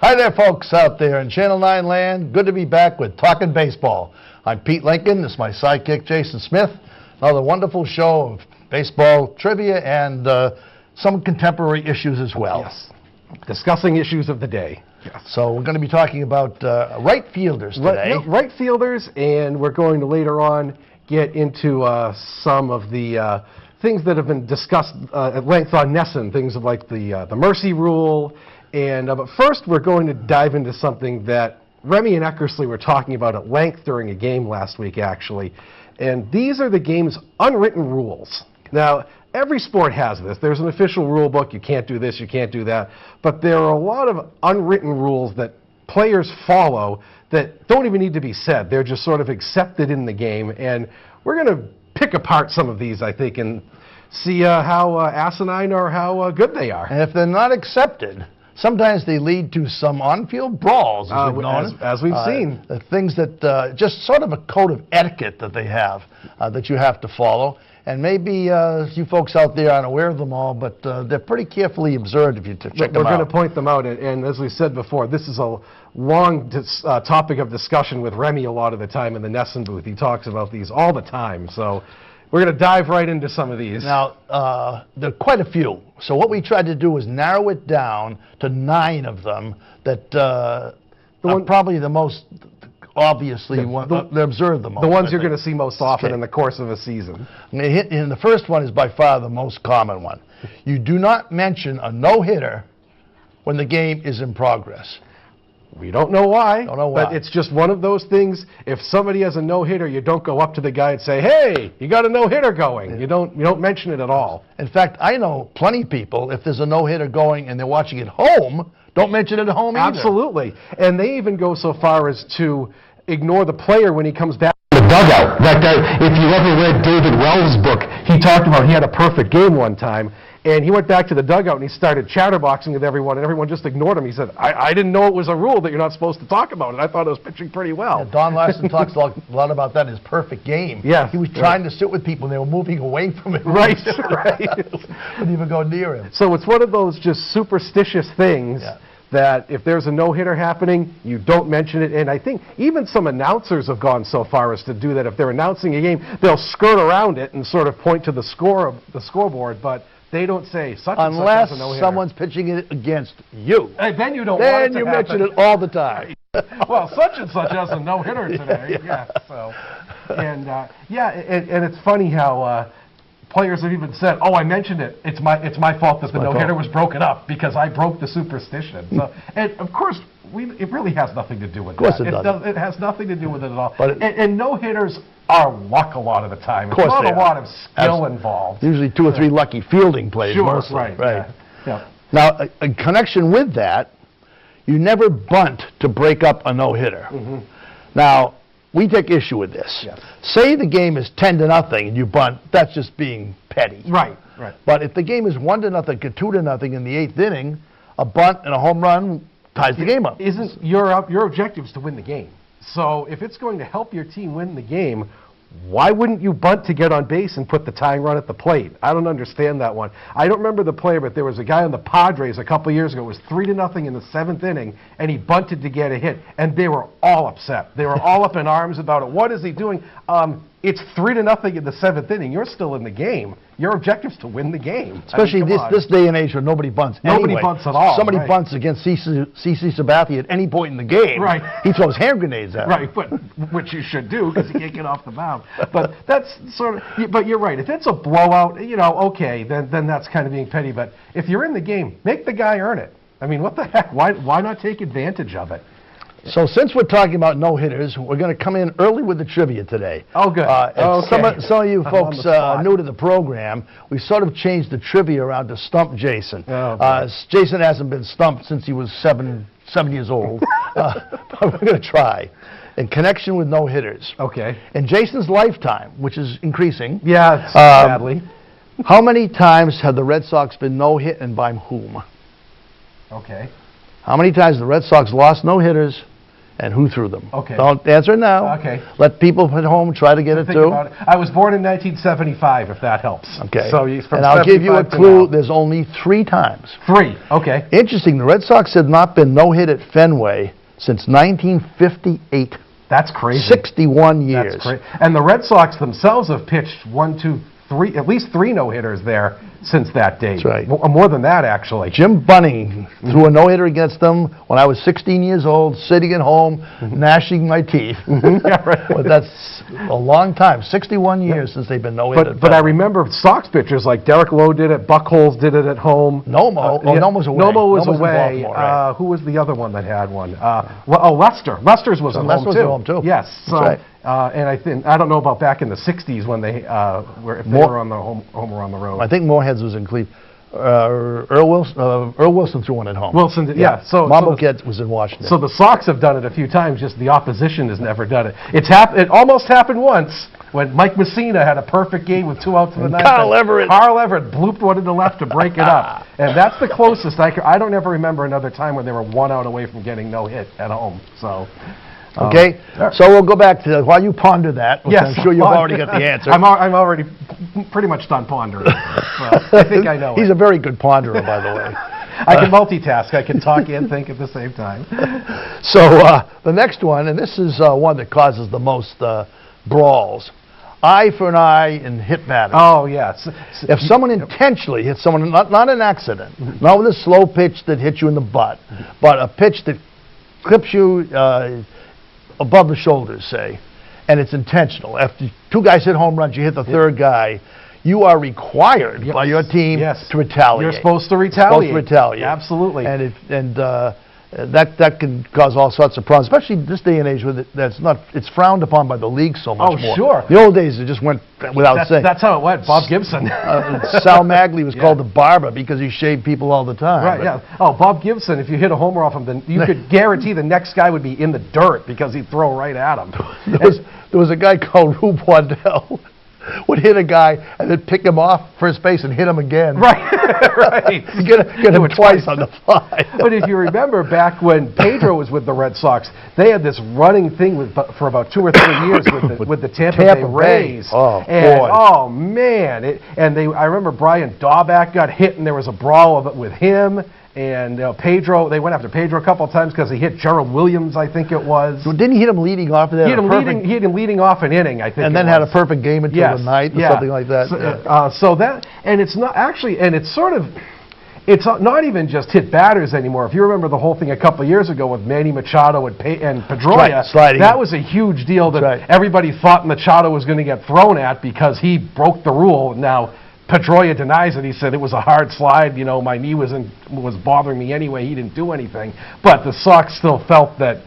Hi there, folks out there in Channel 9 land. Good to be back with Talkin' Baseball. I'm Pete Lincoln. This is my sidekick, Jason Smith. Another wonderful show of baseball trivia and some contemporary issues as well. Yes. Discussing issues of the day. Yes. So we're going to be talking about right fielders today. Right fielders, and we're going to later on get into some of the things that have been discussed at length on NESN, things like the mercy rule. And but first, we're going to dive into something that Remy and Eckersley were talking about at length during a game last week, actually. And these are the game's unwritten rules. Now, every sport has this. There's an official rule book. You can't do this, you can't do that. But there are a lot of unwritten rules that players follow that don't even need to be said. They're just sort of accepted in the game. And we're going to pick apart some of these, I think, and see how asinine or how good they are. And if they're not accepted, sometimes they lead to some on-field brawls, as we've seen. Things that just sort of a code of etiquette that they have that you have to follow. And maybe you folks out there aren't aware of them all, but they're pretty carefully observed if you check them out. We're going to point them out, and as we said before, this is a long topic of discussion with Remy a lot of the time in the NESN booth. He talks about these all the time, so we're going to dive right into some of these. Now, there are quite a few. So what we tried to do was narrow it down to 9 of them that are probably the most, obviously, they observe the most. The ones you're going to see most often in the course of a season. And the first one is by far the most common one. You do not mention a no-hitter when the game is in progress. We don't know why, but it's just one of those things. If somebody has a no-hitter, you don't go up to the guy and say, "Hey, you got a no-hitter going." You don't mention it at all. In fact, I know plenty of people, if there's a no-hitter going and they're watching it home, don't mention it at home either. Absolutely. And they even go so far as to ignore the player when he comes back to the dugout. If you ever read David Wells' book, he talked about he had a perfect game one time. And he went back to the dugout and he started chatterboxing with everyone, and everyone just ignored him. He said, I didn't know it was a rule that you're not supposed to talk about it. I thought I was pitching pretty well. Yeah, Don Larson talks a lot about that in his perfect game. Yeah, he was trying to sit with people and they were moving away from him. Right, Wouldn't even go near him. So it's one of those just superstitious things that if there's a no-hitter happening, you don't mention it. And I think even some announcers have gone so far as to do that. If they're announcing a game, they'll skirt around it and sort of point to the scoreboard, but they don't say such and such has a no-hitter. Unless someone's pitching it against you. And then you don't want it to Then you happen. mention it all the time. Well, such and such has a no-hitter today. Yeah. So, and it's funny how players have even said, "Oh, I mentioned it. It's my fault that the no-hitter was broken up because I broke the superstition." So, and of course, it really has nothing to do with that. Of course it doesn't. It has nothing to do with it at all. But and no-hitters are luck a lot of the time. Of course There's not a lot are. of skill involved. Usually 2 or 3 lucky fielding plays. Sure, mostly. right. Yeah. Now, in connection with that, you never bunt to break up a no-hitter. Mm-hmm. Now, we take issue with this. Yes. Say the game is 10-0 and you bunt, that's just being petty. Right. But if the game is 1-0 or 2-0 in the 8th inning, a bunt and a home run ties the game up. Isn't your objective is to win the game? So if it's going to help your team win the game, why wouldn't you bunt to get on base and put the tying run at the plate? I don't understand that one. I don't remember the player, but there was a guy on the Padres a couple years ago. It was 3-0 in the 7th inning, and he bunted to get a hit, and they were all upset. They were all up in arms about it. What is he doing? It's 3-0 in the 7th inning. You're still in the game. Your objective is to win the game. Especially this day and age where nobody bunts Nobody anyway. bunts at all. Somebody bunts against C.C. Sabathia at any point in the game. Right. He throws hand grenades at him. Right, but which you should do because he can't get off the mound. But that's sort of. But you're right. If it's a blowout, okay, then that's kind of being petty. But if you're in the game, make the guy earn it. I mean, what the heck? Why not take advantage of it? So since we're talking about no-hitters, we're going to come in early with the trivia today. Oh, good. Okay. Some of you folks new to the program, we sort of changed the trivia around to stump Jason. Jason hasn't been stumped since he was seven years old. But we're going to try. In connection with no-hitters. Okay. In Jason's lifetime, which is increasing. Yeah, sadly. How many times have the Red Sox been no-hit and by whom? Okay. How many times the Red Sox lost no-hitters and who threw them. Okay. Don't answer now. Okay. Let people at home try to get it Think too. about it. I was born in 1975, if that helps. Okay. So from and I'll give you a 75 to clue. now. There's only 3 times. 3. Okay. Interesting. The Red Sox have not been no-hit at Fenway since 1958. That's crazy. 61 years. That's crazy. And the Red Sox themselves have pitched 1, 2, 3, at least 3 no-hitters there since that date. That's right. More than that, actually. Jim Bunning threw a no-hitter against them when I was 16 years old, sitting at home, gnashing my teeth. Yeah, right. But that's a long time, 61 years since they've been no-hit. But I remember Sox pitchers like Derek Lowe did it, Buchholz did it at home. Nomo. Nomo's away. Nomo was in away. Baltimore, right. Who was the other one that had one? Lester. Lester's was at home, Lester was too. at home, too. Yes. So, That's right. and I don't know about back in the 60s when they were, if they were on the home or on the road. I think Moorheads was in Cleveland. Earl Wilson threw one at home. Wilson did, yeah. Mambo Kid was in Washington. So the Sox have done it a few times, just the opposition has never done it. It almost happened once when Mike Messina had a perfect game with 2 outs in the ninth. Carl Everett blooped one to the left to break it up. And that's the closest. I don't ever remember another time when they were 1 out away from getting no hit at home. So. Okay, so we'll go back to, while you ponder that, which yes, I'm sure you've already got the answer. I'm already pretty much done pondering. I think I know He's it. a very good ponderer, by the way. I can multitask. I can talk and think at the same time. So the next one, and this is one that causes the most brawls. Eye for an eye and hit batter. Oh, yes. If someone intentionally hits someone, not an accident, not with a slow pitch that hits you in the butt, but a pitch that clips you above the shoulders, say, and it's intentional. After 2 guys hit home runs, you hit the 3rd guy, you are required by your team to retaliate. You're supposed to retaliate. Supposed to retaliate. Absolutely. And that can cause all sorts of problems, especially this day and age with it's frowned upon by the league so much more. Oh, sure. The old days, it just went without saying. That's how it went. Bob Gibson. Sal Magley was called the barber because he shaved people all the time. Right, yeah. Oh, Bob Gibson, if you hit a homer off him, then you could guarantee the next guy would be in the dirt because he'd throw right at him. There was a guy called Rube Waddell would hit a guy and then pick him off first base and hit him again. Right, right. You get him twice on the fly. But if you remember back when Pedro was with the Red Sox, they had this running thing for about 2 or 3 years with the Tampa Bay Rays. Oh, and, boy. Oh, man. I remember Brian Daubach got hit, and there was a brawl with him. And Pedro, they went after Pedro a couple of times because he hit Gerald Williams, I think it was. So didn't he hit him leading off of that? He hit him leading off an inning, I think. And then had a perfect game until the night or something like that. It's not actually, and it's sort of, it's not even just hit batters anymore. If you remember the whole thing a couple of years ago with Manny Machado and Pedroia, sliding. That was a huge deal that everybody thought Machado was going to get thrown at because he broke the rule. Now, Pedroia denies it. He said it was a hard slide. You know, my knee was bothering me anyway. He didn't do anything. But the Sox still felt that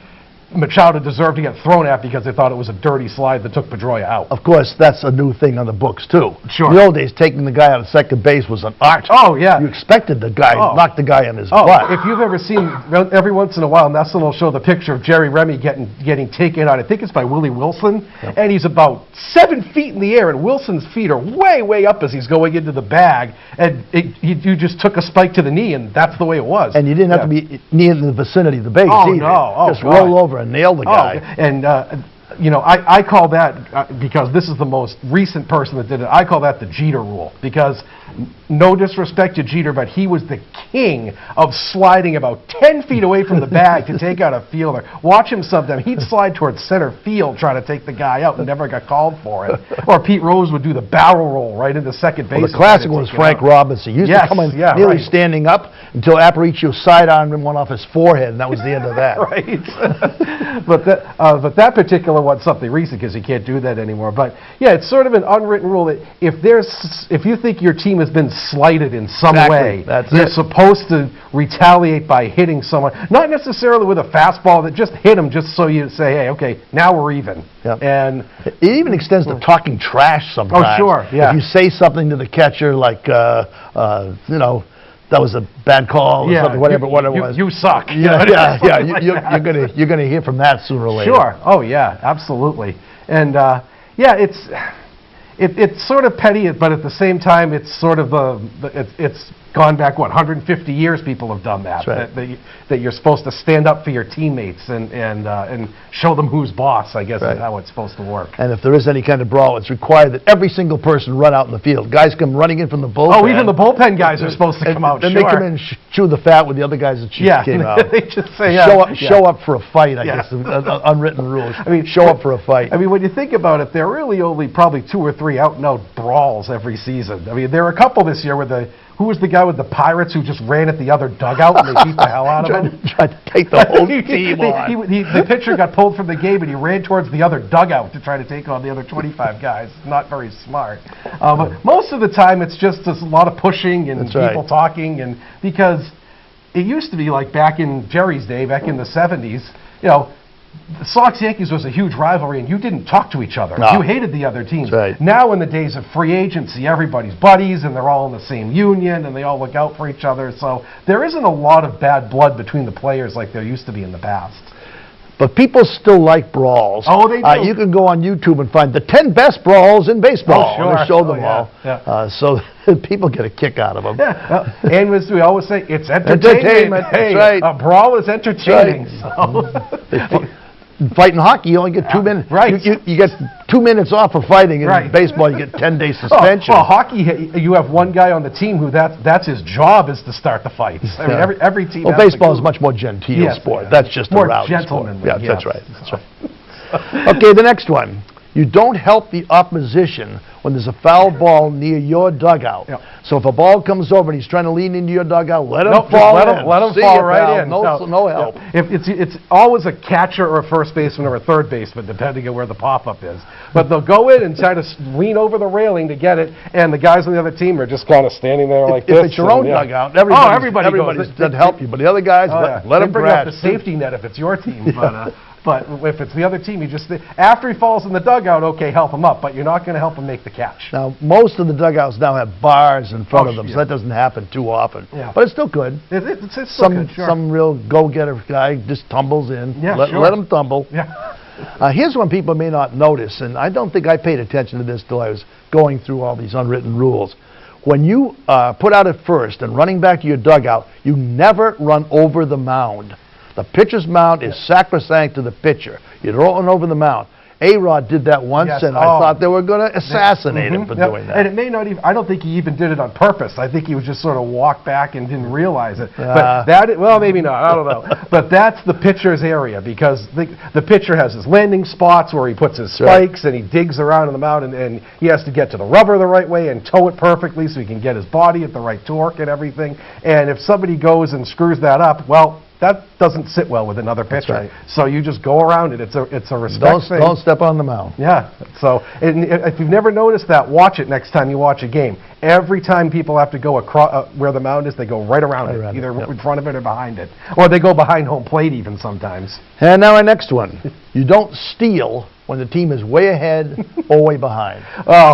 Machado deserved to get thrown at because they thought it was a dirty slide that took Pedroia out. Of course, that's a new thing on the books, too. Sure. In the old days, taking the guy out of second base was an art. Oh, yeah. You expected the guy, knock the guy on his butt. If you've ever seen, every once in a while, Nesson will show the picture of Jerry Remy getting taken out. I think it's by Willie Wilson. Yep. And he's about 7 feet in the air, and Wilson's feet are way, way up as he's going into the bag. And you just took a spike to the knee, and that's the way it was. And you didn't have to be near the vicinity of the base either. No. Just roll over and nail the guy. And, I call that, because this is the most recent person that did it, I call that the Jeter rule. Because, no disrespect to Jeter, but he was the king of sliding about 10 feet away from the bag to take out a fielder. Watch him sometime. He'd slide towards center field trying to take the guy out and never got called for it. Or Pete Rose would do the barrel roll right into second base. Well, the classic one was Frank Robinson. He used to come in nearly standing up until Aparicio sidearmed him one off his forehead, and that was the end of that. Right. But that particular one's something recent because you can't do that anymore. But yeah, it's sort of an unwritten rule that if you think your team has been slighted in some way, you're supposed to retaliate by hitting someone, not necessarily with a fastball, that just hit them just so you say, hey, okay, now we're even. Yep. And it even extends to talking trash sometimes. Oh, sure, yeah. If you say something to the catcher like, that was a bad call or something, whatever it was. You suck. You're gonna hear from that sooner or later. Sure. Oh yeah, absolutely. And it's sort of petty, but at the same time, it's sort of it's gone back, 150 years people have done that. That's right. That you're supposed to stand up for your teammates and show them who's boss, I guess, is how it's supposed to work. And if there is any kind of brawl, it's required that every single person run out in the field. Guys come running in from the bullpen. Oh, even the bullpen guys are supposed to come out, Then they come in and chew the fat with the other guys that came out. They just say, show up for a fight, I guess, unwritten rules. I mean, show up for a fight. I mean, when you think about it, there are really only probably 2 or 3 out-and-out brawls every season. I mean, there were a couple this year where who was the guy with the Pirates who just ran at the other dugout and they beat the hell out of him? Tried to take the whole team on. The pitcher got pulled from the game and he ran towards the other dugout to try to take on the other 25 guys. Not very smart. But most of the time it's just a lot of pushing and people talking, and because it used to be like back in Jerry's day, back in the 70s, the Sox-Yankees was a huge rivalry, and you didn't talk to each other. No. You hated the other teams. Right. Now, in the days of free agency, everybody's buddies, and they're all in the same union, and they all look out for each other. So there isn't a lot of bad blood between the players like there used to be in the past. But people still like brawls. Oh, they do. You can go on YouTube and find the 10 best brawls in baseball. Oh, sure. And they show them yeah. all. Yeah. So people get a kick out of them. Yeah. And as we always say, it's entertainment. Hey, That's right. A brawl is entertaining. So. Fighting hockey, you only get 2 minutes. Right. You get 2 minutes off for fighting. In baseball, you get 10-day suspension. Well, hockey, you have one guy on the team who that's his job is to start the fights. I mean, every team. Well, baseball is much more genteel sport. That's just more a rowdy gentlemanly. sport. Yeah, that's right. That's right. Okay, the next one. You don't help the opposition when there's a foul ball near your dugout. Yep. So if a ball comes over and he's trying to lean into your dugout, let him fall in. Let him See fall you, right pal. in. No help. If it's always a catcher or a first baseman or a third baseman, depending on where the pop-up is. But they'll go in and try to lean over the railing to get it, and the guys on the other team are just kind of standing there like this. If it's your own dugout, everybody doesn't help you. But the other guys, let them bring grab up the safety net if it's your team. But if it's the other team, you just after he falls in the dugout, okay, help him up, but you're not going to help him make the catch. Now, most of the dugouts now have bars in front of them, so that doesn't happen too often. Yeah. But it's still good. It's still good, sure. Some real go-getter guy just tumbles in. Yeah, let him tumble. Yeah. Here's one people may not notice, and I don't think I paid attention to this till I was going through all these unwritten rules. When you put out at first and running back to your dugout, you never run over the mound. The pitcher's mound is sacrosanct to the pitcher. You don't run over the mound. A-Rod did that once, and I thought they were going to assassinate him for doing that. And it may not even, I don't think he even did it on purpose. I think he was just sort of walked back and didn't realize it. But well, maybe not, I don't know. But that's the pitcher's area, because the pitcher has his landing spots where he puts his spikes and he digs around in the mound, and he has to get to the rubber the right way and toe it perfectly so he can get his body at the right torque and everything. And if somebody goes and screws that up, well, that doesn't sit well with another pitcher. Right. So you just go around it. It's a respect thing. Don't step on the mound. Yeah. So if you've never noticed that, watch it next time you watch a game. Every time people have to go across where the mound is, they go right around it, either in front of it or behind it. Or they go behind home plate even sometimes. And now our next one. You don't steal when the team is way ahead or way behind.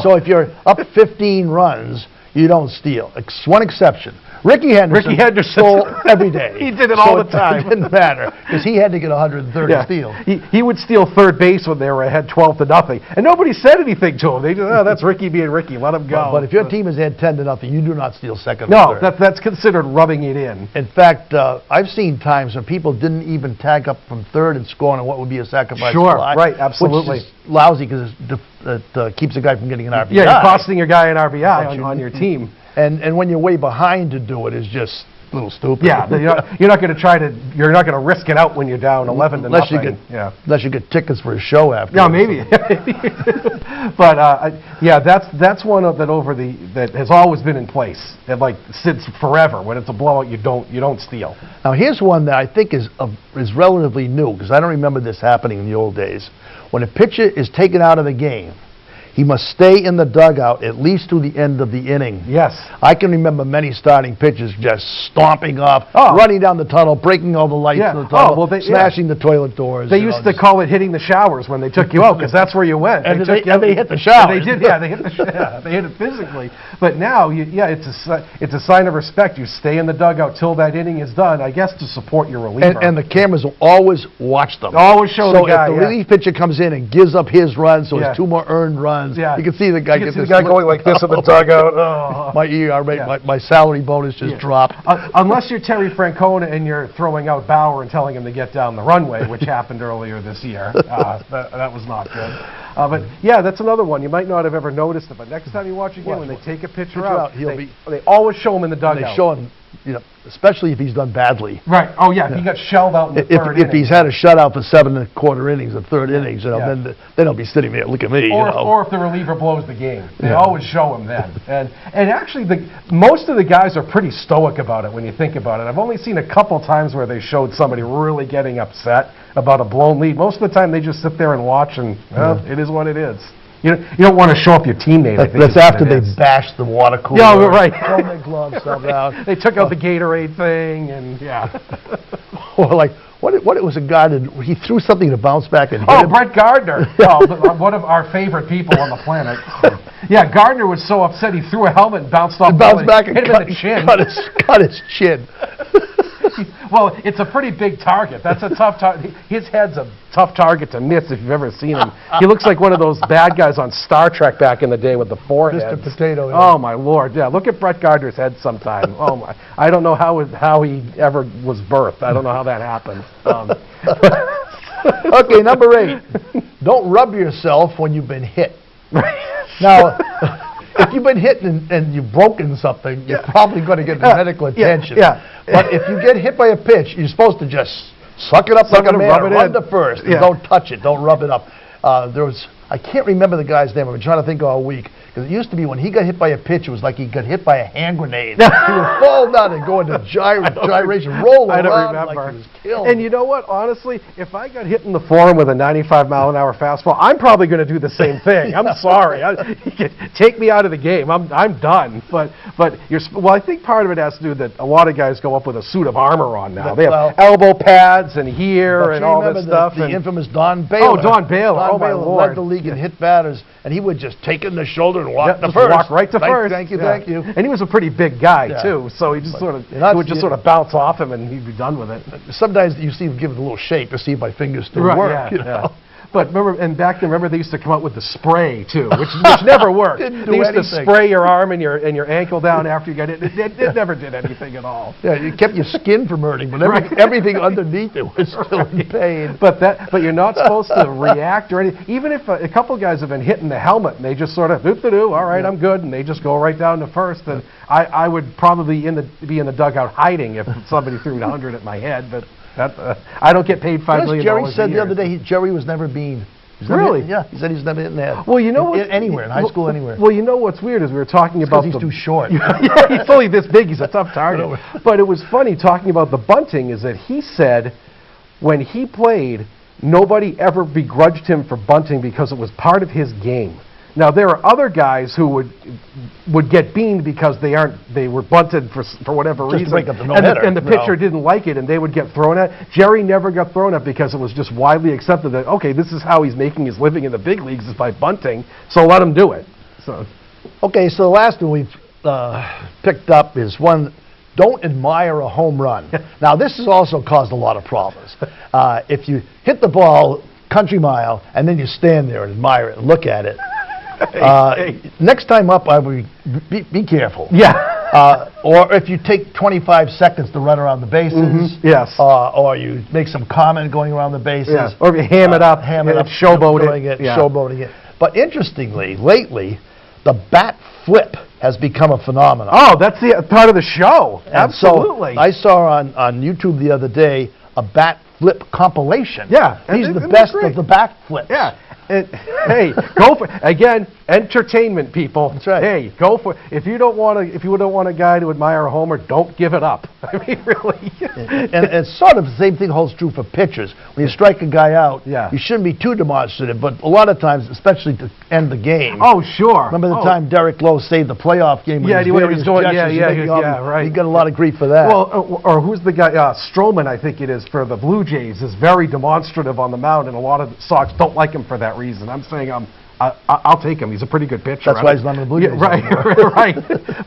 So if you're up 15 runs, you don't steal. One exception. Ricky Henderson stole every day. He did it all the time. It didn't matter, because he had to get 130 steals. He would steal third base when they were ahead 12-0, and nobody said anything to him. They just, that's Ricky being Ricky, let him go. But if your team is ahead 10-0, you do not steal second No, or third. that's considered rubbing it in. In fact, I've seen times when people didn't even tag up from third and score on what would be a sacrifice fly. Right, absolutely. Which is lousy, because it keeps a guy from getting an RBI. Yeah, you're costing your guy an RBI on your team. And when you're way behind to do it is just a little stupid. Yeah, you're not going to risk it out when you're down 11-0. Unless you get tickets for a show after. Yeah, maybe. But that's one that has always been in place. It sits forever. When it's a blowout, you don't steal. Now here's one that I think is relatively new, because I don't remember this happening in the old days. When a pitcher is taken out of the game, he must stay in the dugout at least to the end of the inning. Yes. I can remember many starting pitchers just stomping off, running down the tunnel, breaking all the lights in the tunnel, smashing the toilet doors. They used to call it hitting the showers when they took you out, because that's where you went. And they hit the showers. They did, they hit they hit it physically. But now, it's a sign of respect. You stay in the dugout till that inning is done, I guess, to support your reliever. And the cameras will always watch them. Always show the guy. So if the relief pitcher comes in and gives up his run, so it's 2 more earned runs, runs. Yeah. You can see the guy You can see the guy going like this in the dugout. Oh. My ER rate, Yeah. my salary bonus just dropped. Unless you're Terry Francona and you're throwing out Bauer and telling him to get down the runway, which happened earlier this year. That was not good. But yeah, that's another one. You might not have ever noticed it, but next time you watch a game, when they take a pitcher out, they always show him in the dugout. They show him, especially if he's done badly. Right. Oh yeah, if he got shelled out in the third If he's had a shutout for 7 1/4 innings, the third innings, then they'll be sitting there, look at me. Or if the reliever blows the game, they always show him then. And actually, most of the guys are pretty stoic about it when you think about it. I've only seen a couple times where they showed somebody really getting upset about a blown lead. Most of the time, they just sit there and watch, and it is what it is. You don't want to show up your teammate. I think that's after they bashed the water cooler. Yeah, right. Thrown their gloves out. They took out the Gatorade thing, and Or like, what it was a guy that he threw something to bounce back and hit him. Brett Gardner. One of our favorite people on the planet. Yeah, Gardner was so upset he threw a helmet and bounced off. Bounced back and hit him in the chin. cut his chin. Well, it's a pretty big target. That's a tough target. His head's a tough target to miss if you've ever seen him. He looks like one of those bad guys on Star Trek back in the day with the forehead. Mr. Potato Head. Oh, my Lord. Yeah, look at Brett Gardner's head sometime. Oh, my. I don't know how he ever was birthed. I don't know how that happened. Okay, number 8. Don't rub yourself when you've been hit. Now, if you've been hit and you've broken something, you're probably going to get medical attention. But if you get hit by a pitch, you're supposed to just suck it up like a man, run to first, and don't touch it, don't rub it up. I can't remember the guy's name. I've been trying to think all week. Because it used to be when he got hit by a pitch, it was like he got hit by a hand grenade. He would fall down and go into gyration, roll around like he was killed. And you know what? Honestly, if I got hit in the forearm with a 95-mile-an-hour fastball, I'm probably going to do the same thing. I'm sorry. Take me out of the game. I'm done. But I think part of it has to do with that a lot of guys go up with a suit of armor on now. They have elbow pads and here and all this stuff. The infamous Don Baylor. Oh, Don Baylor. Oh, my Lord. Led the league in hit batters, and he would just take it in the shoulder and walk to first. Walk right to first. Thank you, thank you. And he was a pretty big guy too, so he just sort of bounce off him, and he'd be done with it. Sometimes you see him give it a little shake to see if my fingers still work. But back then, they used to come out with the spray too, which never worked. They used to spray your arm and your ankle down after you got it. It never did anything at all. Yeah, you kept your skin from hurting, but everything underneath it was still in pain. But you're not supposed to react or anything. Even if a couple guys have been hitting the helmet and they just sort of doo-doo-doo, all right, I'm good, and they just go right down to first, then I would probably be in the dugout hiding if somebody threw 100 at my head, but. I don't get paid $5 million Jerry said the other day Jerry was never bean. Really? He said he's never hit in the head. Well, you know what? Anywhere, in high school, anywhere. Well, you know what's weird is we were talking about he's too short. Yeah, he's only this big. He's a tough target. But it was funny talking about the bunting is that he said when he played, nobody ever begrudged him for bunting because it was part of his game. Now there are other guys who would get beaned because they were bunted for whatever reason, and the pitcher didn't like it, and they would get thrown at. Jerry never got thrown at because it was just widely accepted that this is how he's making his living in the big leagues is by bunting, so let him do it. So the last one we've picked up is one. Don't admire a home run. Now this has also caused a lot of problems. If you hit the ball country mile and then you stand there and admire it and look at it. Next time up, I would be careful. Yeah. Or if you take 25 seconds to run around the bases. Yes. Or you make some comment going around the bases. Yes. Or if you ham it up, showboating it. But interestingly, lately, the bat flip has become a phenomenon. Oh, that's the part of the show. And absolutely. So I saw on YouTube the other day a bat flip compilation. Yeah. He's the best of the bat flips. Yeah. Hey, go for again. Entertainment, people. That's right. Hey, go for if you don't want a guy to admire a homer, don't give it up. I mean, really. and it's sort of the same thing holds true for pitchers. When you strike a guy out, you shouldn't be too demonstrative. But a lot of times, especially to end the game. Oh, sure. Remember the time Derek Lowe saved the playoff game? Yeah, he was doing. Right. He got a lot of grief for that. Well, or who's the guy? Stroman, I think it is, for the Blue Jays, is very demonstrative on the mound, and a lot of the Sox don't like him for that reason. I'm saying I'll take him. He's a pretty good pitcher. That's why he's not in the Blue Jays. Right.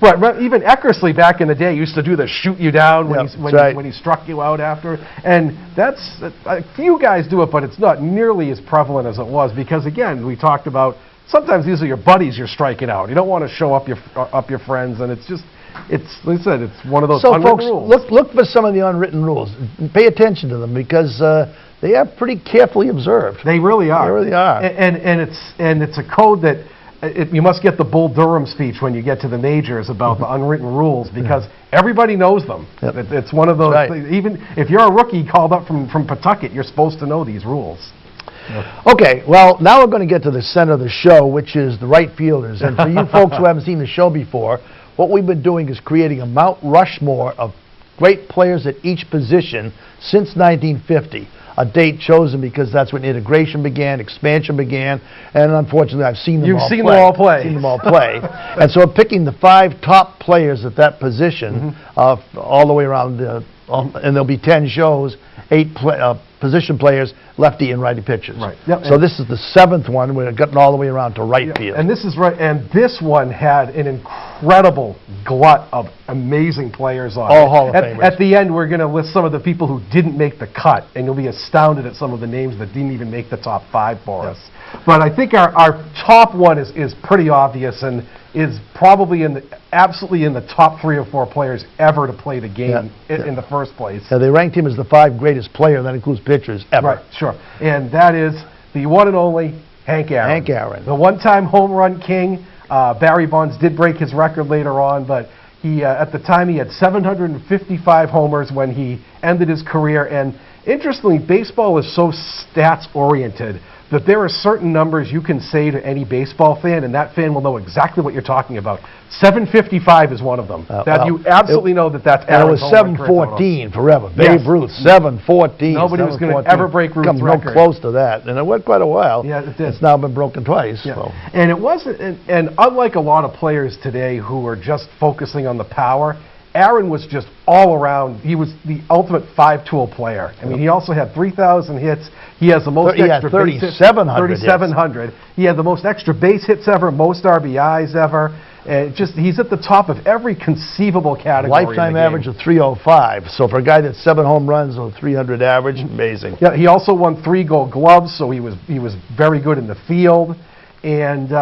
But even Eckersley back in the day used to do the shoot you down when he struck you out after. And that's a few guys do it, but it's not nearly as prevalent as it was because again we talked about sometimes these are your buddies you're striking out. You don't want to show up your friends, and it's like I said, it's one of those So, unwritten folks, rules. look for some of the unwritten rules. Pay attention to them because they are pretty carefully observed. They really are. They really are. And it's a code that you must get the Bull Durham speech when you get to the majors about the unwritten rules because everybody knows them. Yep. It's one of those Right. things. Even if you're a rookie called up from Pawtucket, you're supposed to know these rules. Okay, well, now we're going to get to the center of the show, which is the right fielders. And for you folks who haven't seen the show before, what we've been doing is creating a Mount Rushmore of great players at each position since 1950. A date chosen because that's when integration began, expansion began, and unfortunately I've seen them You've all seen play. them all play. Seen them all play. And so picking the 5 top players at that position all the way around, and there'll be 10 shows, 8 position players, lefty and righty pitchers. Right. Yep. So this is the 7th one. We're getting all the way around to right field. And this is right. And this one had an incredible glut of amazing players on All it. Hall of Famers. At the end, we're going to list some of the people who didn't make the cut, and you'll be astounded at some of the names that didn't even make the top 5 for us. But I think our top one is pretty obvious and is probably absolutely in the top 3 or 4 players ever to play the game in the first place. Yeah, they ranked him as the 5 greatest player, that includes pitchers, ever. Right, sure. And that is the one and only Hank Aaron. Hank Aaron. The one-time home run king. Barry Bonds did break his record later on, but he at the time he had 755 homers when he ended his career. And interestingly, baseball is so stats-oriented that there are certain numbers you can say to any baseball fan, and that fan will know exactly what you're talking about. 755 is one of them. You absolutely know that's And it was Aaron's home run career total. 714 forever. Yes. Babe Ruth, 714. Nobody was going to 714. ever break Ruth's Come record. no close to that. And it went quite a while. Yeah, it did. It's now been broken twice. Yeah. So. And it wasn't, and unlike a lot of players today who are just focusing on the power, Aaron was just all around. He was the ultimate 5-tool player. I mean, he also had 3,000 hits. He has the most He had extra base hits. 3,700 hits. 3,700. He had the most extra base hits ever, most RBIs ever. He's at the top of every conceivable category. Lifetime in the game. average of 305. So for a guy that's 7 home runs or 300 average, amazing. Yeah, he also won 3 Gold Gloves, so he was very good in the field. And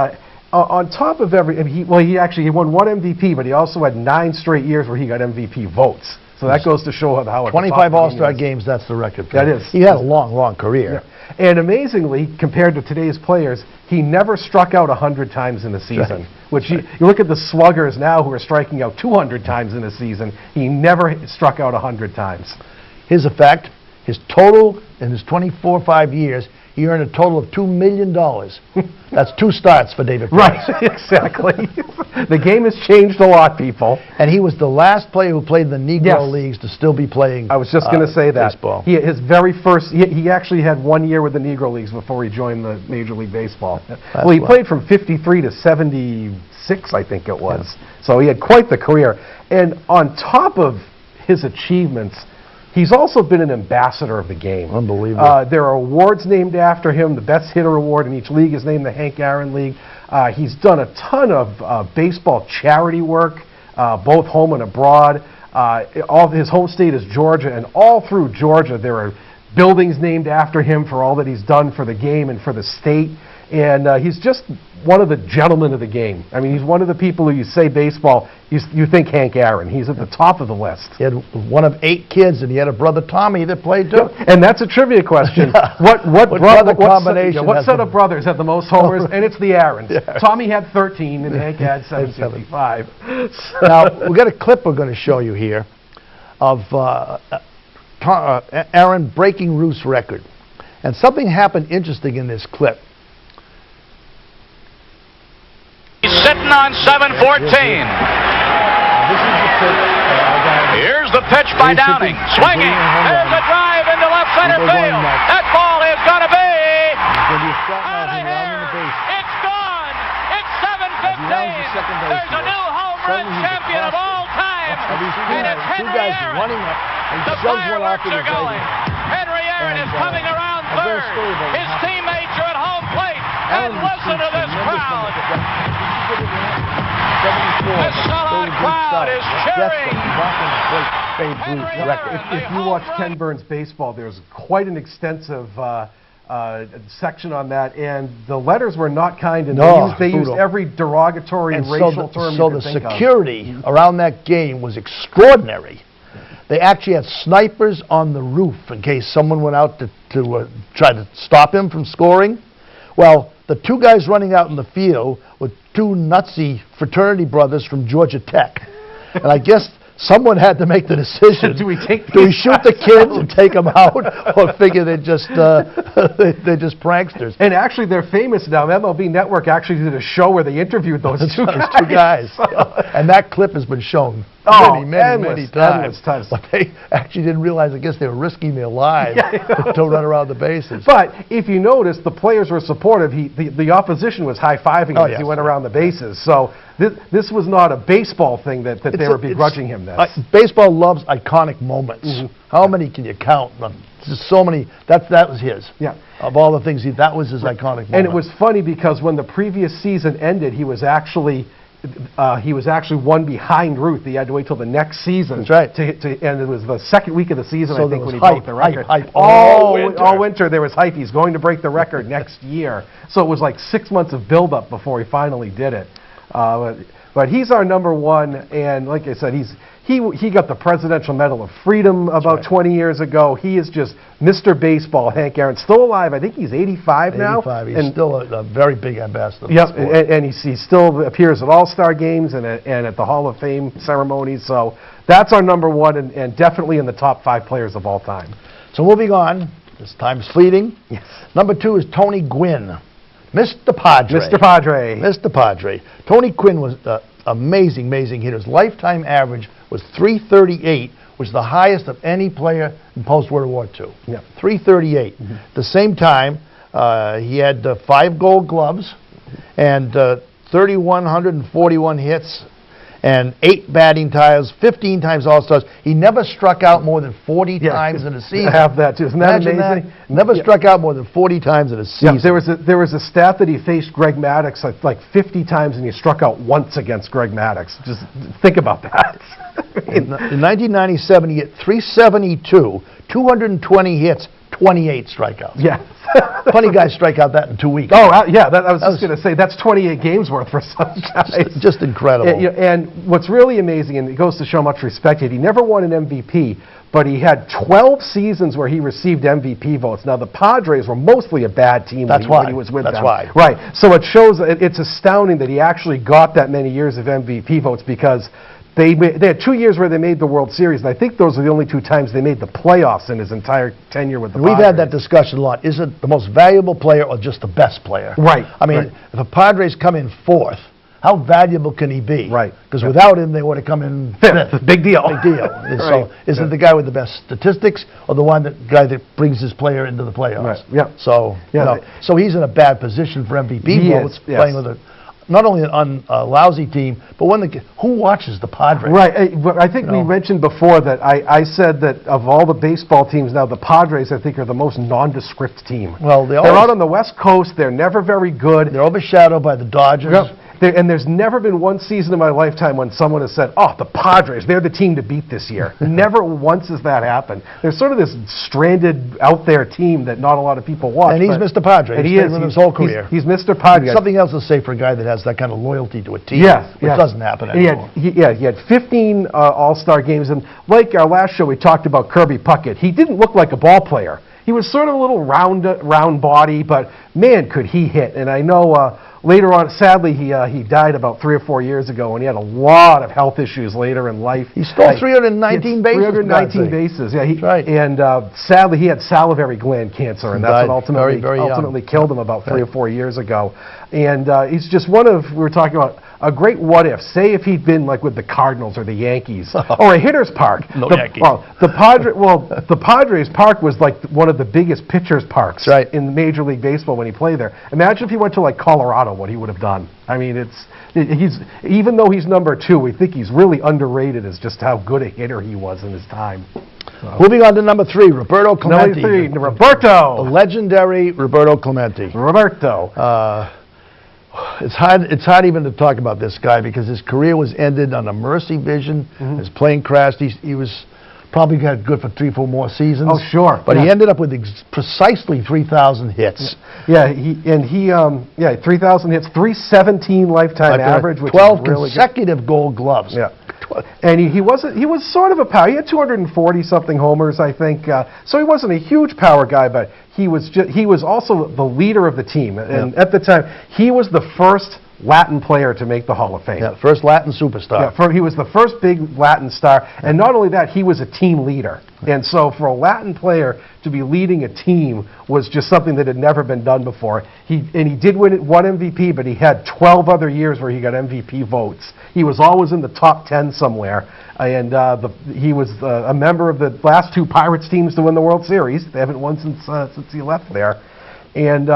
on top of he won 1 MVP, but he also had 9 straight years where he got MVP votes. So that goes to show how 25 All-Star games, that's the record for That him. is. He had a long, long career. Yeah. And amazingly, compared to today's players, he never struck out 100 times in a season. Right. Which you look at the sluggers now who are striking out 200 times in a season. He never struck out 100 times. Here's a fact. His total in his 24-5 years, he earned a total of $2 million. That's 2 starts for David Price. Right, exactly. The game has changed a lot, people. And he was the last player who played in the Negro Yes. Leagues to still be playing I was just going to say that. baseball. His very first, he actually had 1 year with the Negro Leagues before he joined the Major League Baseball. Well, he played from 53 to 76, I think it was. Yeah. So he had quite the career. And on top of his achievements, he's also been an ambassador of the game. Unbelievable. There are awards named after him. The best hitter award in each league is named the Hank Aaron League. He's done a ton of baseball charity work, both home and abroad. His home state is Georgia, and all through Georgia there are buildings named after him for all that he's done for the game and for the state. And he's just one of the gentlemen of the game. I mean, he's one of the people who you say baseball, you think Hank Aaron. He's at the top of the list. He had one of 8 kids, and he had a brother Tommy that played too. And that's a trivia question. What set of brothers had the most homers? And it's the Aarons. Yeah. Tommy had 13, and Hank had 755. Now, we've got a clip we're going to show you here of Aaron breaking Ruth's record. And something happened interesting in this clip. He's sitting on 714. Here's the pitch by Downing. Swinging. There's a drive into left center field. That ball is going to be out of here. It's gone. It's 7:15. There's a new home run champion of all time. And it's Henry Aaron. The fireworks are going. Henry Aaron is coming around third. His teammates are at home plate. And listen to this crowd. This sellout crowd is cheering. If you watch Ken Burns baseball, there's quite an extensive section on that, and the letters were not kind, and No, they used brutal. every derogatory And racial term you so could the think of. security around that game was extraordinary. They actually had snipers on the roof in case someone went out to try to stop him from scoring. Well, the two guys running out in the field were two nutsy fraternity brothers from Georgia Tech. And I guess someone had to make the decision. Do we shoot the kids and take them out, or figure they're just pranksters? And actually, they're famous now. MLB Network actually did a show where they interviewed those two guys. And that clip has been shown many times. But they actually didn't realize, I guess they were risking their lives to run around the bases. But if you notice, the players were supportive. The opposition was high-fiving him as he went around the bases. So this was not a baseball thing that they were begrudging him this. Baseball loves iconic moments. How many can you count? Just so many. That was his. Yeah. Of all the things, that was his iconic moment. And it was funny because when the previous season ended, he was actually one behind Ruth. He had to wait till the next season. That's right. And it was the second week of the season, So I think, when he hype, broke the record. hype all winter there was hype. He's going to break the record next year. So it was like 6 months of build-up before he finally did it. But he's our number one, and like I said, he got the Presidential Medal of Freedom about 20 years ago. He is just Mr. Baseball, Hank Aaron. Still alive. I think he's 85 now. 85. He's still a very big ambassador. Yep, and he still appears at All-Star games and at the Hall of Fame ceremonies. So that's our number one, and definitely in the top 5 players of all time. So moving on, this time's fleeting. Yes. Number 2 is Tony Gwynn. Mr. Padre. Mr. Padre. Mr. Padre. Tony Gwynn was amazing hitter. His lifetime average was .338, which is the highest of any player in post-World War II. Yeah. .338. At the same time, he had 5 Gold Gloves and 3,141 hits and 8 batting titles, 15 times All-Stars. He never struck out more than 40 times in a season. I have that too. Isn't that amazing? Never struck out more than 40 times in a season. Yeah, there was a stat that he faced Greg Maddux like 50 times, and he struck out once against Greg Maddux. Just think about that. In 1997, he hit .372, 220 hits, 28 strikeouts. Yeah. Plenty of guys strike out that in 2 weeks. Oh, yeah, I was just going to say, that's 28 games worth for some guys. Just incredible. And what's really amazing, and it goes to show how much respect he had, he never won an MVP, but he had 12 seasons where he received MVP votes. Now, the Padres were mostly a bad team when he was with them. That's why. Right. So it shows, it's astounding that he actually got that many years of MVP votes, because they had 2 years where they made the World Series, and I think those are the only 2 times they made the playoffs in his entire tenure with the Padres. We've had that discussion a lot. Is it the most valuable player or just the best player? Right. I mean, if a Padres come in 4th, how valuable can he be? Right. Because without him, they would have come in 5th. Big deal. Big deal. And so, is it the guy with the best statistics, or the guy that brings his player into the playoffs? Right. Yeah. So, so he's in a bad position for MVP votes, playing with not only a lousy team, but who watches the Padres? Right. I think we mentioned before that I said that of all the baseball teams now, the Padres, I think, are the most nondescript team. Well, they're out on the West Coast. They're never very good. They're overshadowed by the Dodgers. Yep. And there's never been one season in my lifetime when someone has said, oh, the Padres, they're the team to beat this year. Never once has that happened. There's sort of this stranded, out-there team that not a lot of people watch. And he's Mr. Padre. And he's been with his whole career. He's Mr. Padre. Something else to say for a guy that has that kind of loyalty to a team. Which doesn't happen anymore. He had 15 All-Star games. And like our last show, we talked about Kirby Puckett. He didn't look like a ball player. He was sort of a little round body, but man, could he hit. And I know later on, sadly, he died about 3 or 4 years ago, and he had a lot of health issues later in life. He stole 319 bases. 319 bases, yeah. That's right. And sadly, he had salivary gland cancer, and that's what ultimately killed him about 3 or 4 years ago. And he's just one of, we were talking about, a great what-if. Say if he'd been like with the Cardinals or the Yankees, or a hitter's park. Yankees. The Padres Park was like one of the biggest pitcher's parks in Major League Baseball when he played there. Imagine if he went to like Colorado, what he would have done. I mean, he's even though he's number 2, we think he's really underrated as just how good a hitter he was in his time. Moving on to number 3, Roberto Clemente. Number 3, Roberto. The legendary Roberto Clemente. Roberto. It's hard even to talk about this guy because his career was ended on a Mercy Vision. His plane crashed. He was probably got good for 3 or 4 more seasons. Oh, sure. But he ended up with precisely 3,000 hits. Yeah, 3,000 hits, 317 lifetime average, which 12 is really consecutive Gold Gloves. Yeah. And he was sort of a power. He had 240 something homers, I think. So he wasn't a huge power guy, but he was also the leader of the team. And at the time, he was the first Latin player to make the Hall of Fame. Yeah, first Latin superstar. Yeah, he was the first big Latin star, and not only that, he was a team leader. And so for a Latin player to be leading a team was just something that had never been done before. He did win one MVP, but he had 12 other years where he got MVP votes. He was always in the top 10 somewhere, and he was a member of the last 2 Pirates teams to win the World Series. They haven't won since he left there. And,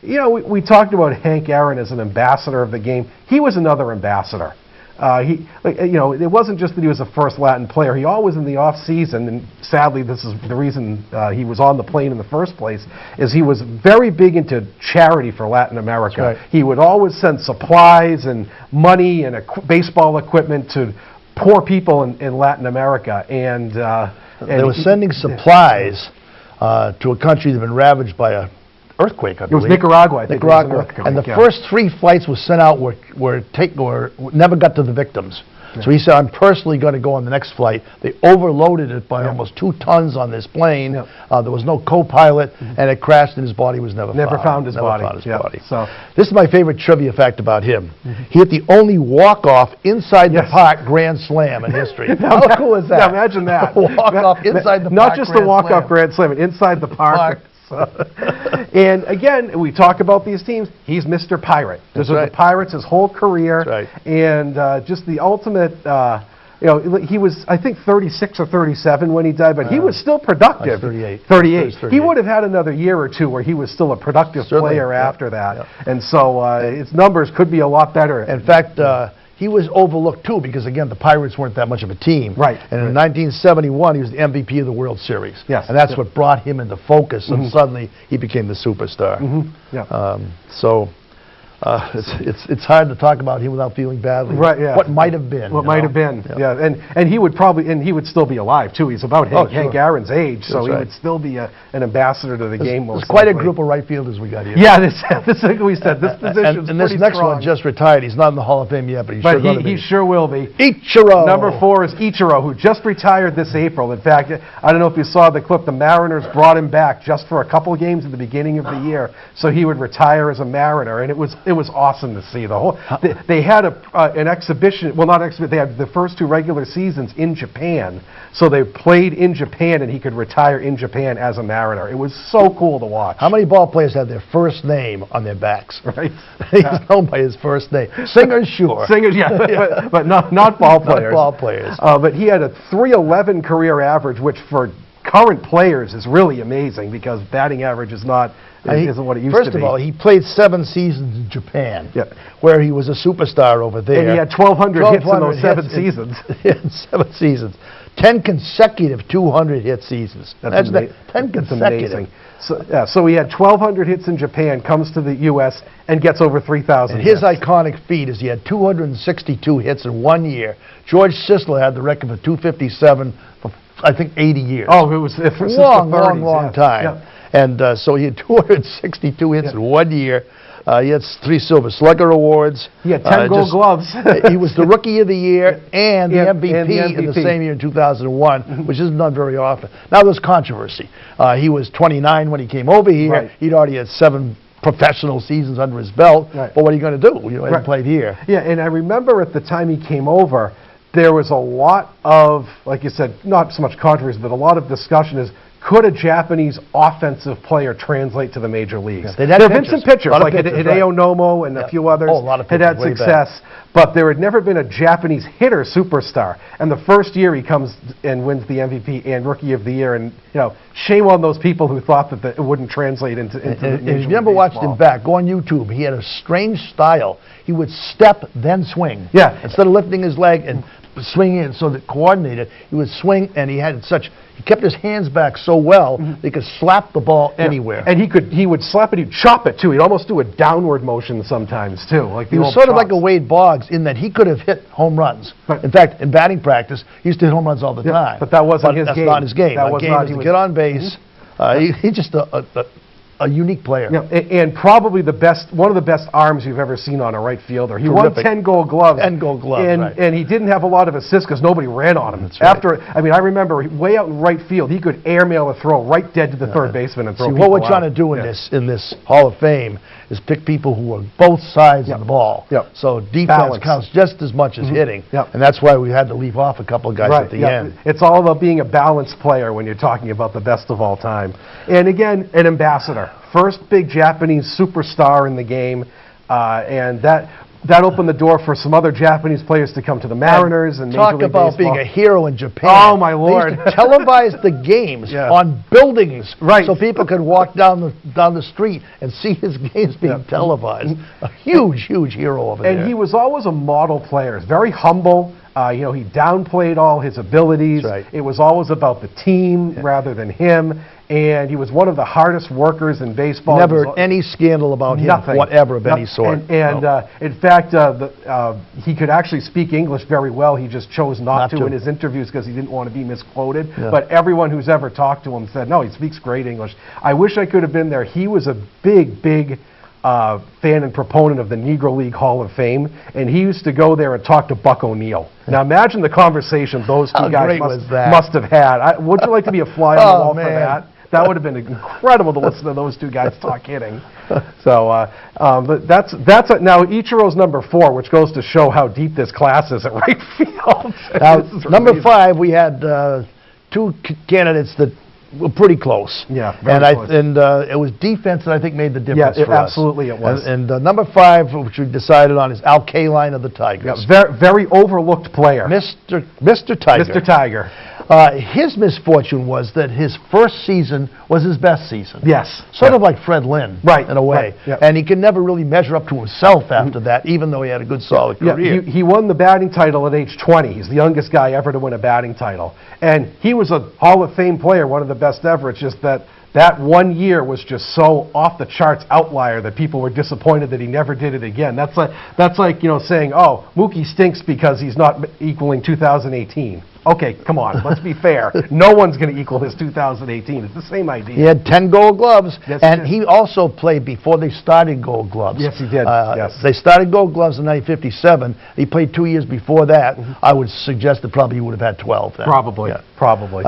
we talked about Hank Aaron as an ambassador of the game. He was another ambassador. It wasn't just that he was the first Latin player. He always, in the off season, and sadly this is the reason he was on the plane in the first place, is he was very big into charity for Latin America. Right. He would always send supplies and money and baseball equipment to poor people in Latin America. And they were sending supplies to a country that had been ravaged by a earthquake, I believe. It was Nicaragua, I think. Nicaragua. And the first 3 flights were sent out were never got to the victims. Yeah. So he said, I'm personally going to go on the next flight. They overloaded it by almost 2 tons on this plane. Yeah. There was no co-pilot, and it crashed, and his body was never found. Never found his body. So this is my favorite trivia fact about him. He hit the only walk-off inside the park grand slam in history. How cool is that? Now imagine that. Walk-off inside the park. Not just the walk-off grand slam, inside the park. And again, we talk about these teams. He's Mr. Pirate. This was the Pirates his whole career. That's right. And just the ultimate. He was, I think, 36 or 37 when he died, but he was still productive. 38. 38. He would have had another year or 2 where he was still a productive player after that. Yep. And so his numbers could be a lot better. In fact, he was overlooked, too, because, again, the Pirates weren't that much of a team. Right. And in 1971, he was the MVP of the World Series. Yes. And that's what brought him into focus, and suddenly he became the superstar. It's hard to talk about him without feeling badly. Right, yeah. What might have been. What might have been, yeah. And he would still be alive, too. He's about Hank Aaron's age, so he would still be an ambassador to the game. There's quite a group of right fielders we got here. Yeah, this like we said, this position's and this next one just retired. He's not in the Hall of Fame yet, but he sure will be. Ichiro! Number 4 is Ichiro, who just retired this April. In fact, I don't know if you saw the clip, the Mariners brought him back just for a couple of games at the beginning of the year, so he would retire as a Mariner, and it was awesome to see. They had an exhibition, well, not exhibition, they had the first 2 regular seasons in Japan, so they played in Japan, and he could retire in Japan as a Mariner. It was so cool to watch. How many ball players had their first name on their backs? Right. He's known by his first name. Singers, sure. Singers, yeah, but not ball players. Not ball players. But he had a .311 career average, which for current players is really amazing because batting average isn't what it used to be. First of all, he played 7 seasons in Japan, where he was a superstar over there. And he had 1,200 hits in those 7 seasons. In 7 seasons. 10 consecutive 200-hit seasons. That's 10 consecutive. Amazing. So he had 1,200 hits in Japan, comes to the U.S., and gets over 3,000 hits. His iconic feat is he had 262 hits in 1 year. George Sisler had the record for 257 for, I think, 80 years. Oh, it was for long time. Yeah. And so he had 262 hits in 1 year. He had 3 Silver Slugger Awards. He had 10 Gold Gloves. He was the Rookie of the Year and the MVP in the same year in 2001, which isn't done very often. Now there's controversy. He was 29 when he came over here. Right. He'd already had 7 professional seasons under his belt. Right. But what are you going to do? He played here. Yeah, and I remember at the time he came over, there was a lot of, like you said, not so much controversy, but a lot of discussion is, could a Japanese offensive player translate to the major leagues? Yeah, there have been some pitchers, like Hideo Nomo and a few others, had success, but there had never been a Japanese hitter superstar. And the first year he comes and wins the MVP and Rookie of the Year, and shame on those people who thought that it wouldn't translate into the major league if you ever watched him back, go on YouTube. He had a strange style. He would step, then swing. Yeah. Instead of lifting his leg and swinging it so that coordinated. He would swing, and he kept his hands back so well that he could slap the ball anywhere. And he would slap it, he'd chop it too. He'd almost do a downward motion sometimes too. Like he was sort of like a Wade Boggs in that he could have hit home runs. In fact, in batting practice, he used to hit home runs all the time. But that wasn't his game. That's not his game. That His game was to get on base. He's just a unique player. Yeah, and probably one of the best arms you've ever seen on a right fielder. He won 10 Gold Gloves. 10 Gold Gloves, right. And he didn't have a lot of assists because nobody ran on him. That's right. I remember way out in right field, he could airmail a throw right dead to the third baseman and throw See, people what we're trying to do in this Hall of Fame is pick people who are both sides of the ball. So defense counts just as much as hitting. And that's why we had to leave off a couple of guys at the end. It's all about being a balanced player when you're talking about the best of all time. And again, an ambassador. First big Japanese superstar in the game, and that opened the door for some other Japanese players to come to the Mariners and Major talk League about Baseball. being a hero in Japan. Oh my Lord! They used to televise the games on buildings, so people could walk down the street and see his games being televised. A huge hero over there. And he was always a model player. Very humble. He downplayed all his abilities. It was always about the team rather than him. And he was one of the hardest workers in baseball. Never any scandal about him, whatever, of any sort. And in fact, he could actually speak English very well. He just chose not to in his interviews because he didn't want to be misquoted. But everyone who's ever talked to him said, no, he speaks great English. I wish I could have been there. He was a big fan and proponent of the Negro League Hall of Fame, and he used to go there and talk to Buck O'Neill. Now imagine the conversation those two guys must have had. Would you like to be a fly on the wall for that? That would have been incredible to listen to those two guys talk hitting. So, but that's now Ichiro's number 4, which goes to show how deep this class is at right field. Now, number 5, we had 2 candidates that were pretty close. Yeah, very close. And it was defense that I think made the difference for us. Absolutely it was. And number 5, which we decided on, is Al Kaline of the Tigers. Very overlooked player. Mr. Tiger. Mr. Tiger. His misfortune was that his first season was his best season. Yes. Sort of like Fred Lynn, in a way. And he could never really measure up to himself after that, even though he had a good, solid career. He won the batting title at age 20. He's the youngest guy ever to win a batting title. And he was a Hall of Fame player, one of the best ever. It's just that 1 year was just so off the charts outlier that people were disappointed that he never did it again. That's like saying, oh, Mookie stinks because he's not equaling 2018. Okay, come on, let's be fair. No one's going to equal his 2018. It's the same idea. He had 10 Gold Gloves, and he also played before they started Gold Gloves. Yes, he did. They started Gold Gloves in 1957. He played 2 years before that. I would suggest that probably he would have had 12 then. Probably.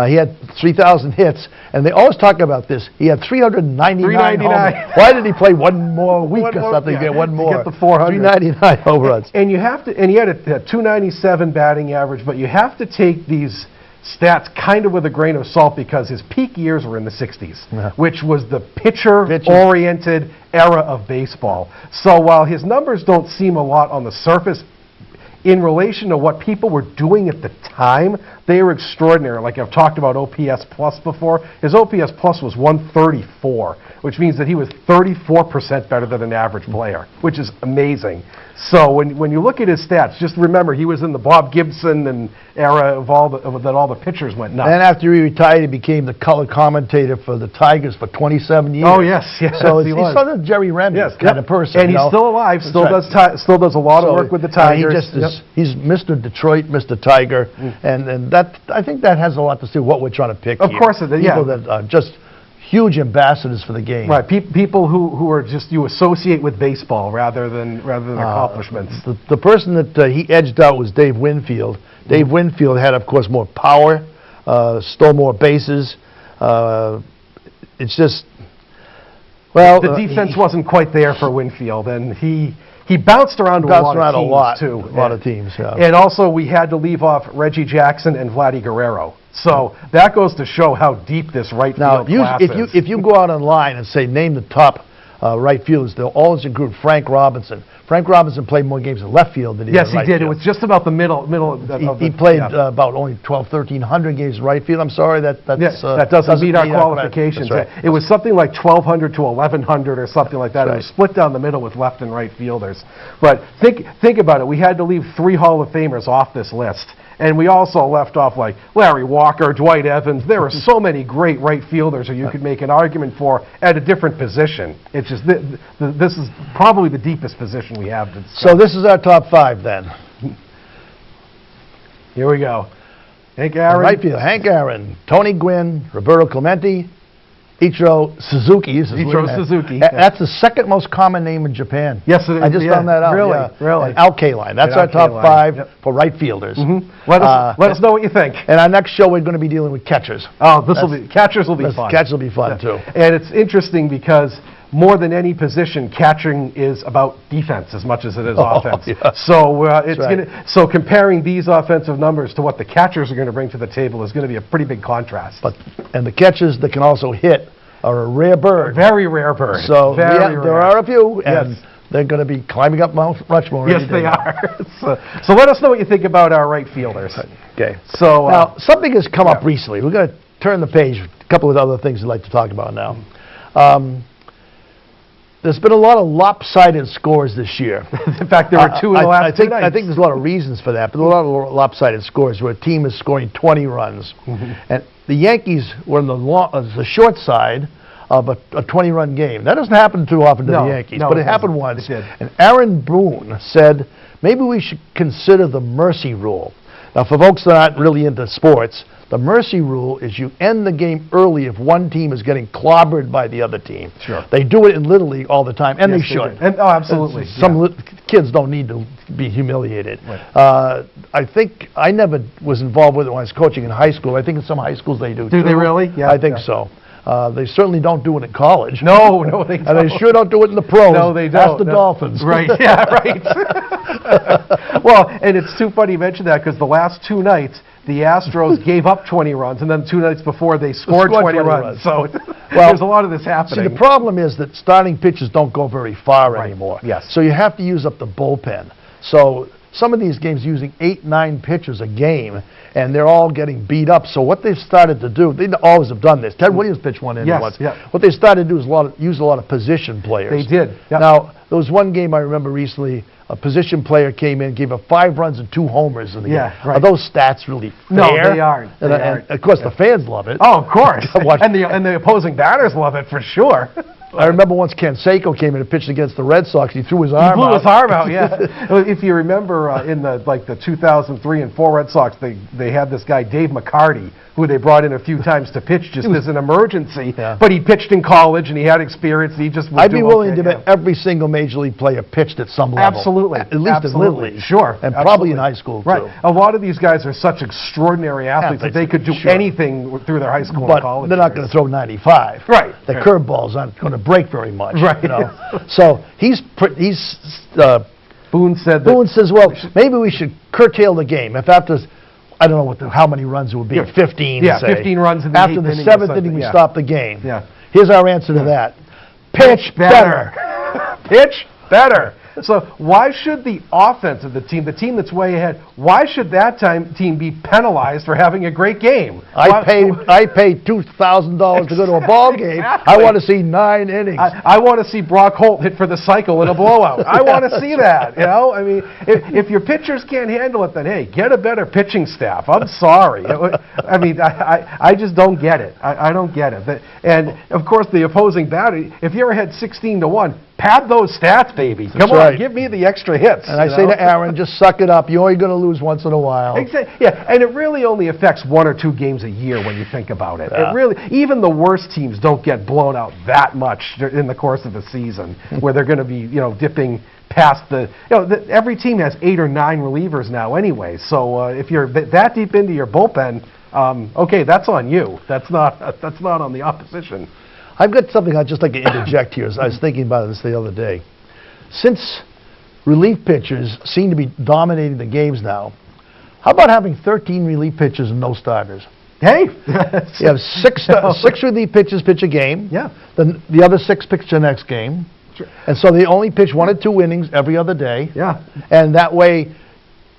He had 3,000 hits, and they always talk about this. He had 399 home runs. Why did he play one more week or something? Get one more. Get the 400. 399 home runs. And he had a 297 batting average, but you have to take these stats kind of with a grain of salt because his peak years were in the 60s, which was the pitcher-oriented era of baseball. So while his numbers don't seem a lot on the surface, in relation to what people were doing at the time, they were extraordinary. Like I've talked about OPS Plus before. His OPS Plus was 134, which means that he was 34% better than an average player, which is amazing. So when you look at his stats, just remember he was in the Bob Gibson and era of that all the pitchers went nuts. Then after he retired, he became the color commentator for the Tigers for 27 years. Oh yes, so he's sort of Jerry Remy kind of person. And he's still alive. Still does a lot of work with the Tigers. He's Mr. Detroit, Mr. Tiger, and that I think that has a lot to do with what we're trying to pick. Of course it does. People that are just huge ambassadors for the game. Right, people who are just you associate with baseball rather than accomplishments. The person that he edged out was Dave Winfield. Dave Winfield had, of course, more power, stole more bases. It's just, well, the defense wasn't quite there for Winfield, and he bounced around a lot of teams. And also, we had to leave off Reggie Jackson and Vladdy Guerrero. So that goes to show how deep this right field class is. If you go out online and say, name the top right fielders, they'll always include Frank Robinson. Frank Robinson played more games in left field than he did in right field. Yes, he did. It was just about the middle He played about only 1,300 games in right field. I'm sorry, that doesn't meet our qualifications. Right. It was something like 1,200 to 1,100 or something like that. It was split down the middle with left and right fielders. But think about it. We had to leave 3 Hall of Famers off this list. And we also left off like Larry Walker, Dwight Evans. There are so many great right fielders who you could make an argument for at a different position. It's just this is probably the deepest position we have to discuss. So this is our top 5 then. Here we go. Hank Aaron. Right field, Hank Aaron, Tony Gwynn, Roberto Clemente, Ichiro Suzuki. Suzuki. That's the second most common name in Japan. Yes, it is. I just found that out. Really? Yeah. Really? And Al Kaline. That's And our Al top Kaline. 5 for right fielders. Let us know what you think. And our next show, we're going to be dealing with catchers. Oh, catchers will be fun. Catchers will be fun, too. And it's interesting because more than any position, catching is about defense as much as it is offense. Yeah. So it's right. so comparing these offensive numbers to what the catchers are going to bring to the table is going to be a pretty big contrast. And the catchers that can also hit are a rare bird. Very rare bird. So Very there rare. are a few, and Yes. they're going to be climbing up Mount Rushmore. Yes, they are. So let us know what you think about our right fielders. Okay. So Now, something has come up recently. We're going to turn the page. A couple of other things I'd like to talk about now. There's been a lot of lopsided scores this year. in fact, there were 2 in the last 2 nights. I think there's a lot of reasons for that, but there are a lot of lopsided scores where a team is scoring 20 runs. And the Yankees were on the short side of a 20-run game. That doesn't happen too often to the Yankees, but it happened once. It did. And Aaron Boone said, maybe we should consider the mercy rule. Now, for folks that aren't really into sports, the mercy rule is you end the game early if one team is getting clobbered by the other team. Sure. They do it in Little League all the time, and Yes, they should. do. And, absolutely. Some kids don't need to be humiliated. Right. I think I never was involved with it when I was coaching in high school. I think in some high schools they do. Do they really? Yeah. I think so. They certainly don't do it in college. No, they don't. And they sure don't do it in the pros. No, they don't. Ask the Dolphins. Right, yeah, right. Well, and it's too funny you mention that because the last 2 nights, the Astros gave up 20 runs, and then 2 nights before they scored 20 runs. So there's a lot of this happening. See, the problem is that starting pitchers don't go very far anymore. Yes. So you have to use up the bullpen. So some of these games using 8, 9 pitchers a game, and they're all getting beat up. So what they've started to do, they always have done this. Ted Williams pitched one inning once. Yeah. What they started to do is use a lot of position players. They did. Yep. Now, there was one game I remember recently, a position player came in, gave up 5 runs and 2 homers in the game. Right. Are those stats really fair? No, they aren't. And of course, the fans love it. Oh, of course. Watch- and the opposing batters love it for sure. I remember once Canseco came in and pitched against the Red Sox. He threw his arm out. He blew his arm out, yeah. Well, if you remember in the 2003 and 4 Red Sox, they had this guy, Dave McCarty, who they brought in a few times to pitch just as an emergency. Yeah. But he pitched in college and he had experience. And he just would I'd be do willing okay, to bet every single major league player pitched at some level. Absolutely. At least in Little League. Sure. And absolutely. probably in high school, too. Right. A lot of these guys are such extraordinary athletes that they could do Sure. anything through their high school But and college they're not years. going to throw 95. Right. The Right. curveballs aren't going to break very much. Right. You know? So Boone said that. Boone says, well, maybe we should curtail the game. If after, I don't know how many runs it would be, 15, Yeah, say. 15 runs in the After 8th the inning or 7th something, inning, we yeah. stop the game. Yeah. Here's our answer to that. Pitch better. Pitch better. So why should the offense of the team that's way ahead, why should that team be penalized for having a great game? I paid $2,000 to go to a ball game. Exactly. I want to see 9 innings. I want to see Brock Holt hit for the cycle in a blowout. I want to see that. You know, I mean, if your pitchers can't handle it, then hey, get a better pitching staff. I'm sorry. I mean, I just don't get it. I don't get it. And of course, the opposing batter, if you're ahead 16-1. Pad those stats, baby. Come on, give me the extra hits. And I say to Aaron, just suck it up. You're only going to lose once in a while. Exactly. Yeah, and it really only affects 1 or 2 games a year when you think about it. Yeah. It really, even the worst teams don't get blown out that much in the course of a season, where they're going to be, dipping past every team has 8 or 9 relievers now anyway. So if you're that deep into your bullpen, okay, that's on you. That's not on the opposition. I've got something I'd just like to interject here. I was thinking about this the other day. Since relief pitchers seem to be dominating the games now, how about having 13 relief pitchers and no starters? Hey! You have 6 relief pitchers pitch a game. Yeah. Then the other 6 pitch the next game. Sure. And so they only pitch 1 or 2 innings every other day. Yeah. And that way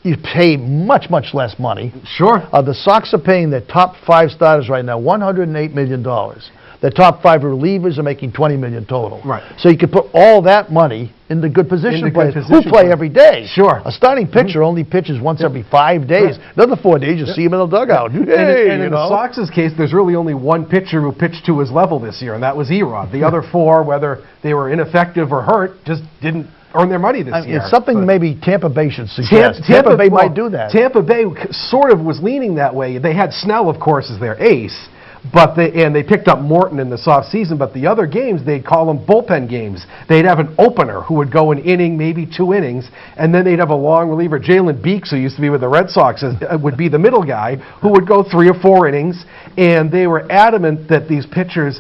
you pay much, much less money. Sure. The Sox are paying their top 5 starters right now $108 million. The top 5 relievers are making $20 million total. Right. So you could put all that money into good position players who play every day. Sure. A starting pitcher only pitches once every 5 days. The other 4 days, you see him in the dugout. Hey, and in the Sox's case, there's really only one pitcher who pitched to his level this year, and that was Erod. The other 4, whether they were ineffective or hurt, just didn't earn their money this year. It's something maybe Tampa Bay should suggest. Tampa Bay might do that. Tampa Bay sort of was leaning that way. They had Snell, of course, as their ace, but they picked up Morton in this offseason, but the other games, they'd call them bullpen games. They'd have an opener who would go an inning, maybe 2 innings, and then they'd have a long reliever. Jalen Beeks, who used to be with the Red Sox, would be the middle guy, who would go 3 or 4 innings, and they were adamant that these pitchers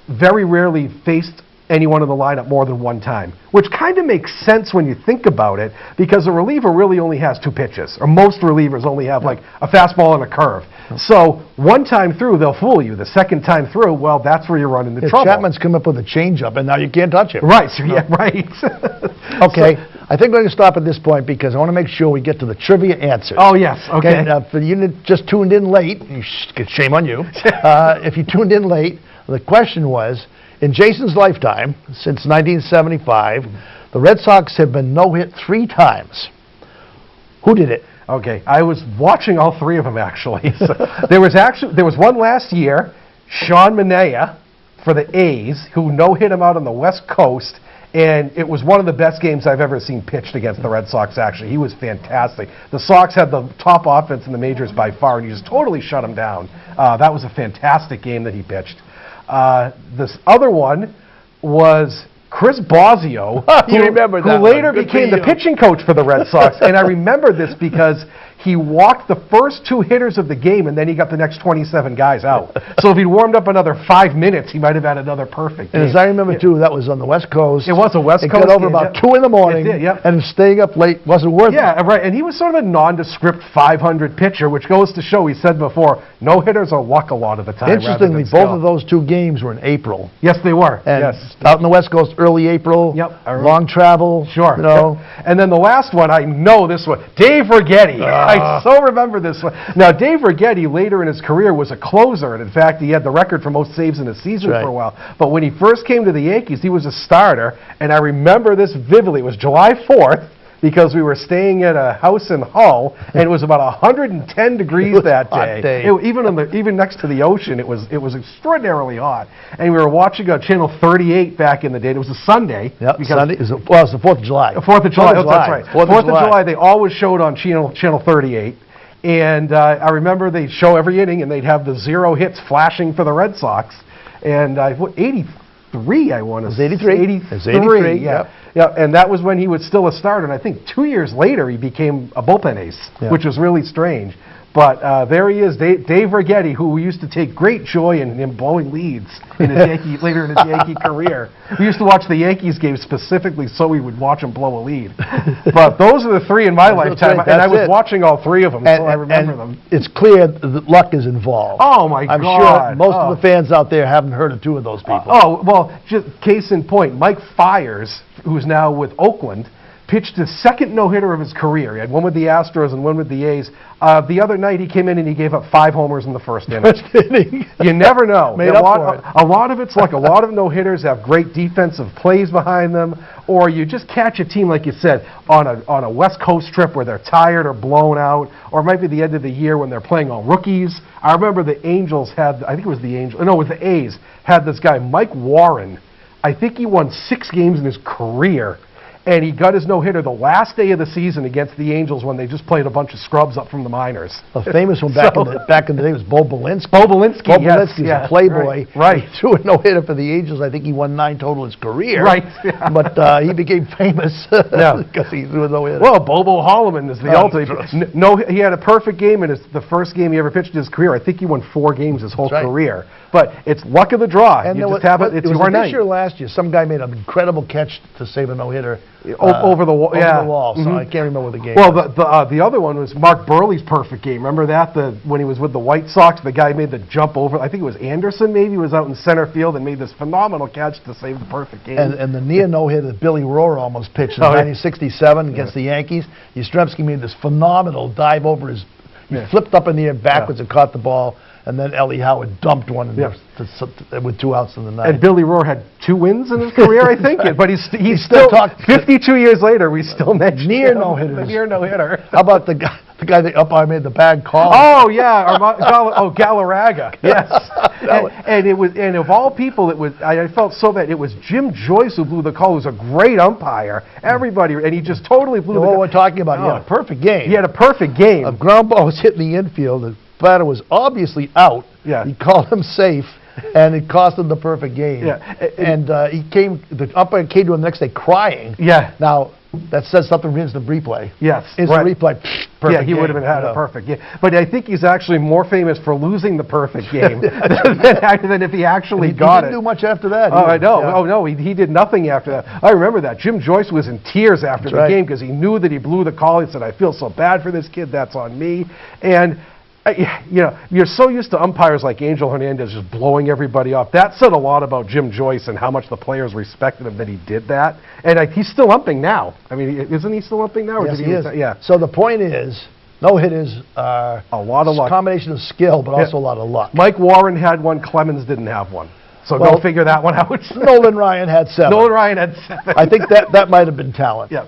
very rarely faced anyone in the lineup more than one time, which kind of makes sense when you think about it, because a reliever really only has 2 pitches, or most relievers only have like a fastball and a curve. So one time through, they'll fool you. The second time through, well, that's where you run into trouble. Chapman's come up with a changeup, and now you can't touch it. Right, so yeah, right. Okay, I think we're going to stop at this point because I want to make sure we get to the trivia answers. Oh, yes, okay. Now, for you that just tuned in late, shame on you. If you tuned in late, the question was, in Jason's lifetime, since 1975, the Red Sox have been no-hit 3 times. Who did it? Okay, I was watching all 3 of them, actually. So there was one last year, Sean Manaea for the A's, who no-hit him out on the West Coast, and it was one of the best games I've ever seen pitched against the Red Sox, actually. He was fantastic. The Sox had the top offense in the majors by far, and he just totally shut him down. That was a fantastic game that he pitched. This other one was Chris Bosio, who later became the pitching coach for the Red Sox. And I remember this because he walked the first 2 hitters of the game, and then he got the next 27 guys out. So if he warmed up another 5 minutes, he might have had another perfect game. And as I remember, too, that was on the West Coast. It was a West Coast It got over about 2 in the morning, and staying up late wasn't worth it. Yeah, right. And he was sort of a nondescript 500 pitcher, which goes to show, he said before, no-hitters are luck a lot of the time. Interestingly, both of those 2 games were in April. Yes, they were. And yes. Out in the West Coast, early April, long travel. Sure. You know. Yep. And then the last one, I know this one, Dave Righetti. I so remember this one. Now, Dave Righetti, later in his career, was a closer, and in fact, he had the record for most saves in a season for a while. But when he first came to the Yankees, he was a starter, and I remember this vividly. It was July 4th, because we were staying at a house in Hull, and it was about 110 degrees that day. Even next to the ocean, it was extraordinarily hot. And we were watching on Channel 38 back in the day. It was a Sunday. Yep, Sunday. It was the 4th of July. 4th of July, that's right. 4th of July, they always showed on Channel 38. And I remember they'd show every inning, and they'd have the 0 hits flashing for the Red Sox. And 83, I want to say. It was 83. 83, it was 83, yeah. Yeah, and that was when he was still a starter. And I think 2 years later, he became a bullpen ace, which was really strange. But there he is, Dave Righetti, who used to take great joy in him blowing leads in his later in his Yankee career. We used to watch the Yankees games specifically so we would watch him blow a lead. But those are the 3 in my lifetime, and I was watching all 3 of them, so I remember them. It's clear that luck is involved. Oh, my God. I'm sure most of the fans out there haven't heard of 2 of those people. Well, just case in point, Mike Fiers, who's now with Oakland, pitched his 2nd no-hitter of his career. He had one with the Astros and one with the A's. The other night he came in and he gave up 5 homers in the first inning. You never know. A lot of it's like a lot of no-hitters have great defensive plays behind them, or you just catch a team, like you said, on a West Coast trip where they're tired or blown out, or it might be the end of the year when they're playing all rookies. I remember the Angels had, I think it was the Angels, no, it was the A's, had this guy, Mike Warren. I think he won 6 games in his career. And he got his no-hitter the last day of the season against the Angels when they just played a bunch of scrubs up from the minors. A famous one back in the day was Bo Belinsky. Bo Belinsky, was a playboy. Right. He threw a no-hitter for the Angels. I think he won 9 total in his career. Right. But he became famous because he threw a no-hitter. Well, Bobo Holloman is the ultimate. No, he had a perfect game in the first game he ever pitched in his career. I think he won 4 games his whole career. But it's luck of the draw. And you just have it. It's your night. This year, last year, some guy made an incredible catch to save a no-hitter over the wall. Over the wall. So I can't remember the game. Well, the other one was Mark Burley's perfect game. Remember that? When he was with the White Sox, the guy made the jump over. I think it was Anderson. Maybe was out in center field and made this phenomenal catch to save the perfect game. And the near no-hitter that Billy Rohrer almost pitched in 1967 against the Yankees. Yastrzemski made this phenomenal dive over his. He flipped up in the air backwards and caught the ball. and then Ellie Howard dumped one in Yeah. with 2 outs in the ninth. And Billy Rohr had 2 wins in his career, I think. Right. But he's still still talked- 52 years later. We still mention Near him. no-hitters. Near no hitter. How about the guy the umpire made the bad call? Oh yeah, Galarraga. Yes, and of all people, it was. I felt so bad. It was Jim Joyce who blew the call. Who was a great umpire. Everybody, and he just totally blew You the know call. what we're talking about? He had a perfect game. He had a perfect game. A ground ball was hitting the infield. The batter was obviously out. Yeah. He called him safe, and it cost him the perfect game. Yeah. And the umpire came to him the next day crying. Yeah. Now, that says something for instant replay. Yes. Instant right. replay, perfect Yeah, he would have game, had you a know. perfect game. But I think he's actually more famous for losing the perfect game than if he actually got He didn't it. do much after that. Oh, I either. know. Yeah. Oh, no, he did nothing after that. I remember that. Jim Joyce was in tears after the right. game because he knew that he blew the call. He said, I feel so bad for this kid. That's on me. And, you know, you're so used to umpires like Angel Hernandez just blowing everybody off. That said a lot about Jim Joyce and how much the players respected him that he did that. And he's still umping now. I mean, isn't he still umping now? Or Yes, did he is. Yeah. So the point is, no-hitters are A lot of luck. combination of skill, but also a lot of luck. Mike Warren had one. Clemens didn't have one. So Well, go figure that one out. Nolan Ryan had 7. Nolan Ryan had 7. I think that might have been talent. Yeah.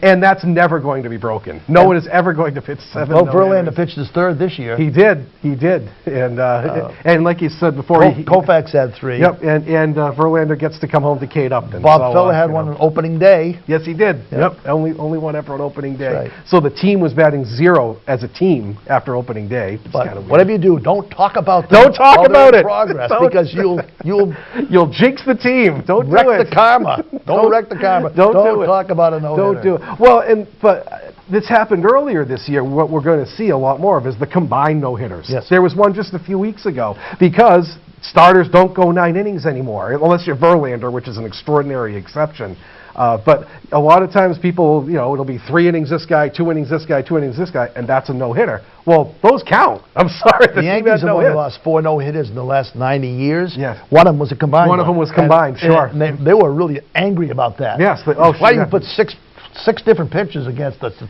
And that's never going to be broken. No one is ever going to pitch 7. Well, no-hitters. Verlander pitched his 3rd this year. He did. And like you said before, Koufax had 3. Yep, and Verlander gets to come home to Kate Upton. Bob So, Feller had you one know. on opening day. Yes, he did. Yep. Yep. Only one ever on opening day. That's right. So the team was batting 0 as a team after opening day. It's But kinda weird. whatever you do, don't talk about them Don't talk while they're about in it. progress Don't. because you'll You'll jinx the team. Don't wreck do it. the karma. Don't wreck the karma. Don't do it. talk about a no-hitter. Don't do it. Well, but this happened earlier this year. What we're going to see a lot more of is the combined no-hitters. Yes. There was one just a few weeks ago because starters don't go 9 innings anymore, unless you're Verlander, which is an extraordinary exception. But a lot of times people, you know, it'll be 3 innings this guy, 2 innings this guy, 2 innings this guy, and that's a no-hitter. Well, those count. I'm sorry. The Yankees have only lost 4 no-hitters in the last 90 years. Yes. One of them was a combined One of them was combined, sure. And they were really angry about that. Yes. Why do you put six different pitchers against us to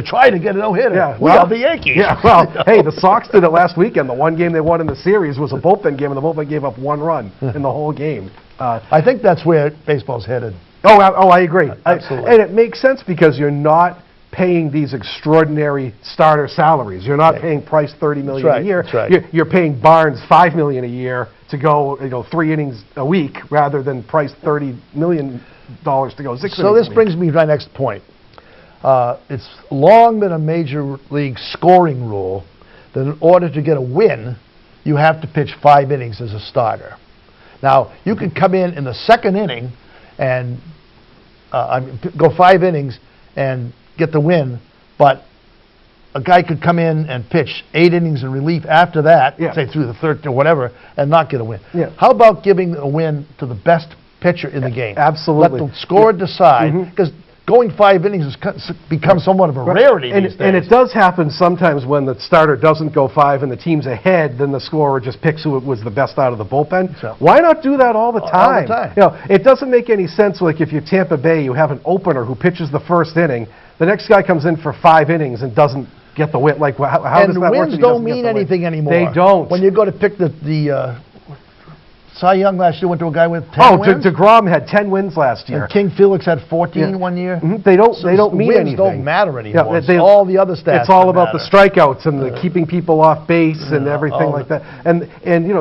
try to get a no-hitter? Yeah, We are the Yankees. Yeah, well, hey, the Sox did it last weekend. The one game they won in the series was a bullpen game, and the bullpen gave up 1 run in the whole game. I think that's where baseball's headed. I agree. Absolutely. And it makes sense because you're not paying these extraordinary starter salaries. You're not paying Price $30 million right, a year. that's right. You're paying Barnes $5 million a year to go, 3 innings a week rather than Price $30 million to go 6 innings. So this brings me to my next point. It's long been a major league scoring rule that in order to get a win, you have to pitch 5 innings as a starter. Now, you could come in the 2nd inning and go 5 innings and get the win, but a guy could come in and pitch 8 innings in relief after that, say through the 3rd or whatever, and not get a win. Yeah. How about giving a win to the best pitcher in the game? Absolutely. Let the scorer decide, because going 5 innings has become somewhat of a rarity these days. And it does happen sometimes when the starter doesn't go 5 and the team's ahead, then the scorer just picks who was the best out of the bullpen. Sure. Why not do that all the time? All the time. It doesn't make any sense, like if you're Tampa Bay, you have an opener who pitches the 1st inning, the next guy comes in for 5 innings and doesn't get the win. Like, how does that work? Wins don't mean anything anymore. They don't. When you go to pick the Cy Young last year went to a guy with 10 wins. DeGrom had 10 wins last year. And King Felix had 14 one year. They don't mean wins anything. don't matter anymore. Yeah, It's all the other stats. It's all that about the matter. strikeouts and the keeping people off base and everything like that. And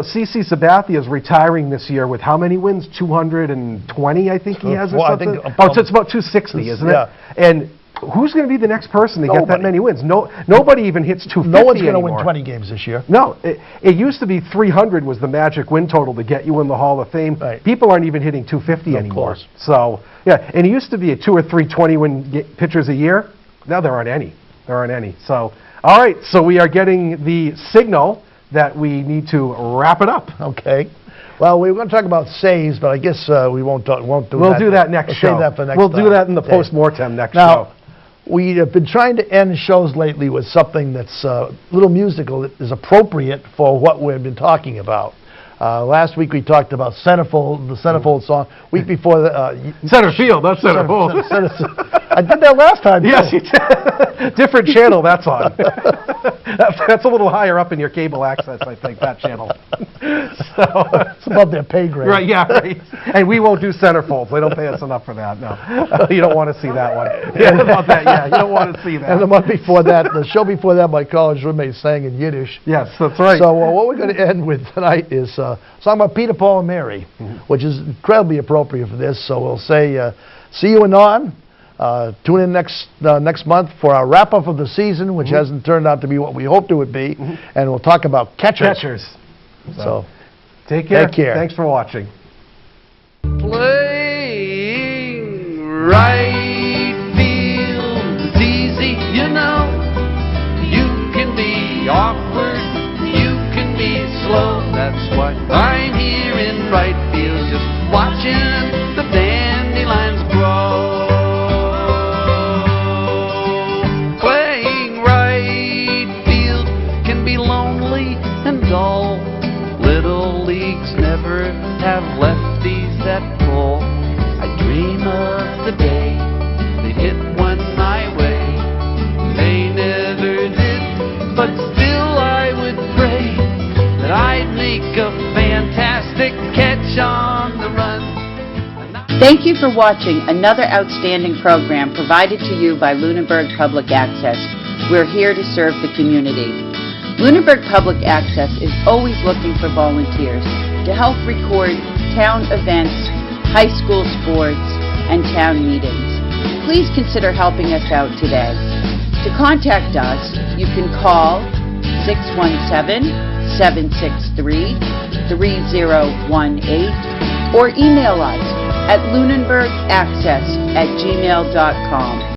CC Sabathia is retiring this year with how many wins? 220, I think he has, or Well, I something. think It's about 260, isn't it? Yeah. And who's going to be the next person to get that Nobody. many wins? Nobody even hits 250 No one's going to anymore. win 20 games this year. No, it used to be 300 was the magic win total to get you in the Hall of Fame. Right. People aren't even hitting 250 anymore. close. So, yeah, and it used to be a 2 or 3 20-win pitchers a year. Now there aren't any. There aren't any. So, all right, so we are getting the signal that we need to wrap it up. Okay. Well, we were going to talk about saves, but I guess we won't do that. We'll do that next We'll show. Save that for next We'll do that in the day. post-mortem next show. Now, we have been trying to end shows lately with something that's a little musical that is appropriate for what we've been talking about. Last week we talked about Centerfold, the Centerfold song. Week before Center field, not Centerfold. I did that last time. Yes, you did. Different channel that's on. That's a little higher up in your cable access, I think, that channel. So, It's above their pay grade. right, yeah, right. And we won't do centerfolds. They don't pay us enough for that, no. You don't want to see that one. Yeah, about that, yeah, you don't want to see that. And the month before that, the show before that, my college roommate sang in Yiddish. Yes, that's right. So what we're going to end with tonight is a song about Peter, Paul, and Mary, which is incredibly appropriate for this. So we'll say, see you anon. Tune in next month for our wrap-up of the season, which hasn't turned out to be what we hoped it would be. And we'll talk about catchers. Catchers. So take care. Take care. Thanks for watching. Playing right field is easy, you know. You can be awkward, you can be slow. That's why I'm here in right field, just watching the dandelions grow. Playing right field can be lonely and dull. Little leagues never have lefties that pull. I dream of the day they hit one my way. They never did, but still I would pray that I'd make a fantastic catch on the run. Thank you for watching another outstanding program provided to you by Lunenburg Public Access. We're here to serve the community. Lunenburg Public Access is always looking for volunteers to help record town events, high school sports, and town meetings. Please consider helping us out today. To contact us, you can call 617-763-3018 or email us at lunenburgaccess@gmail.com.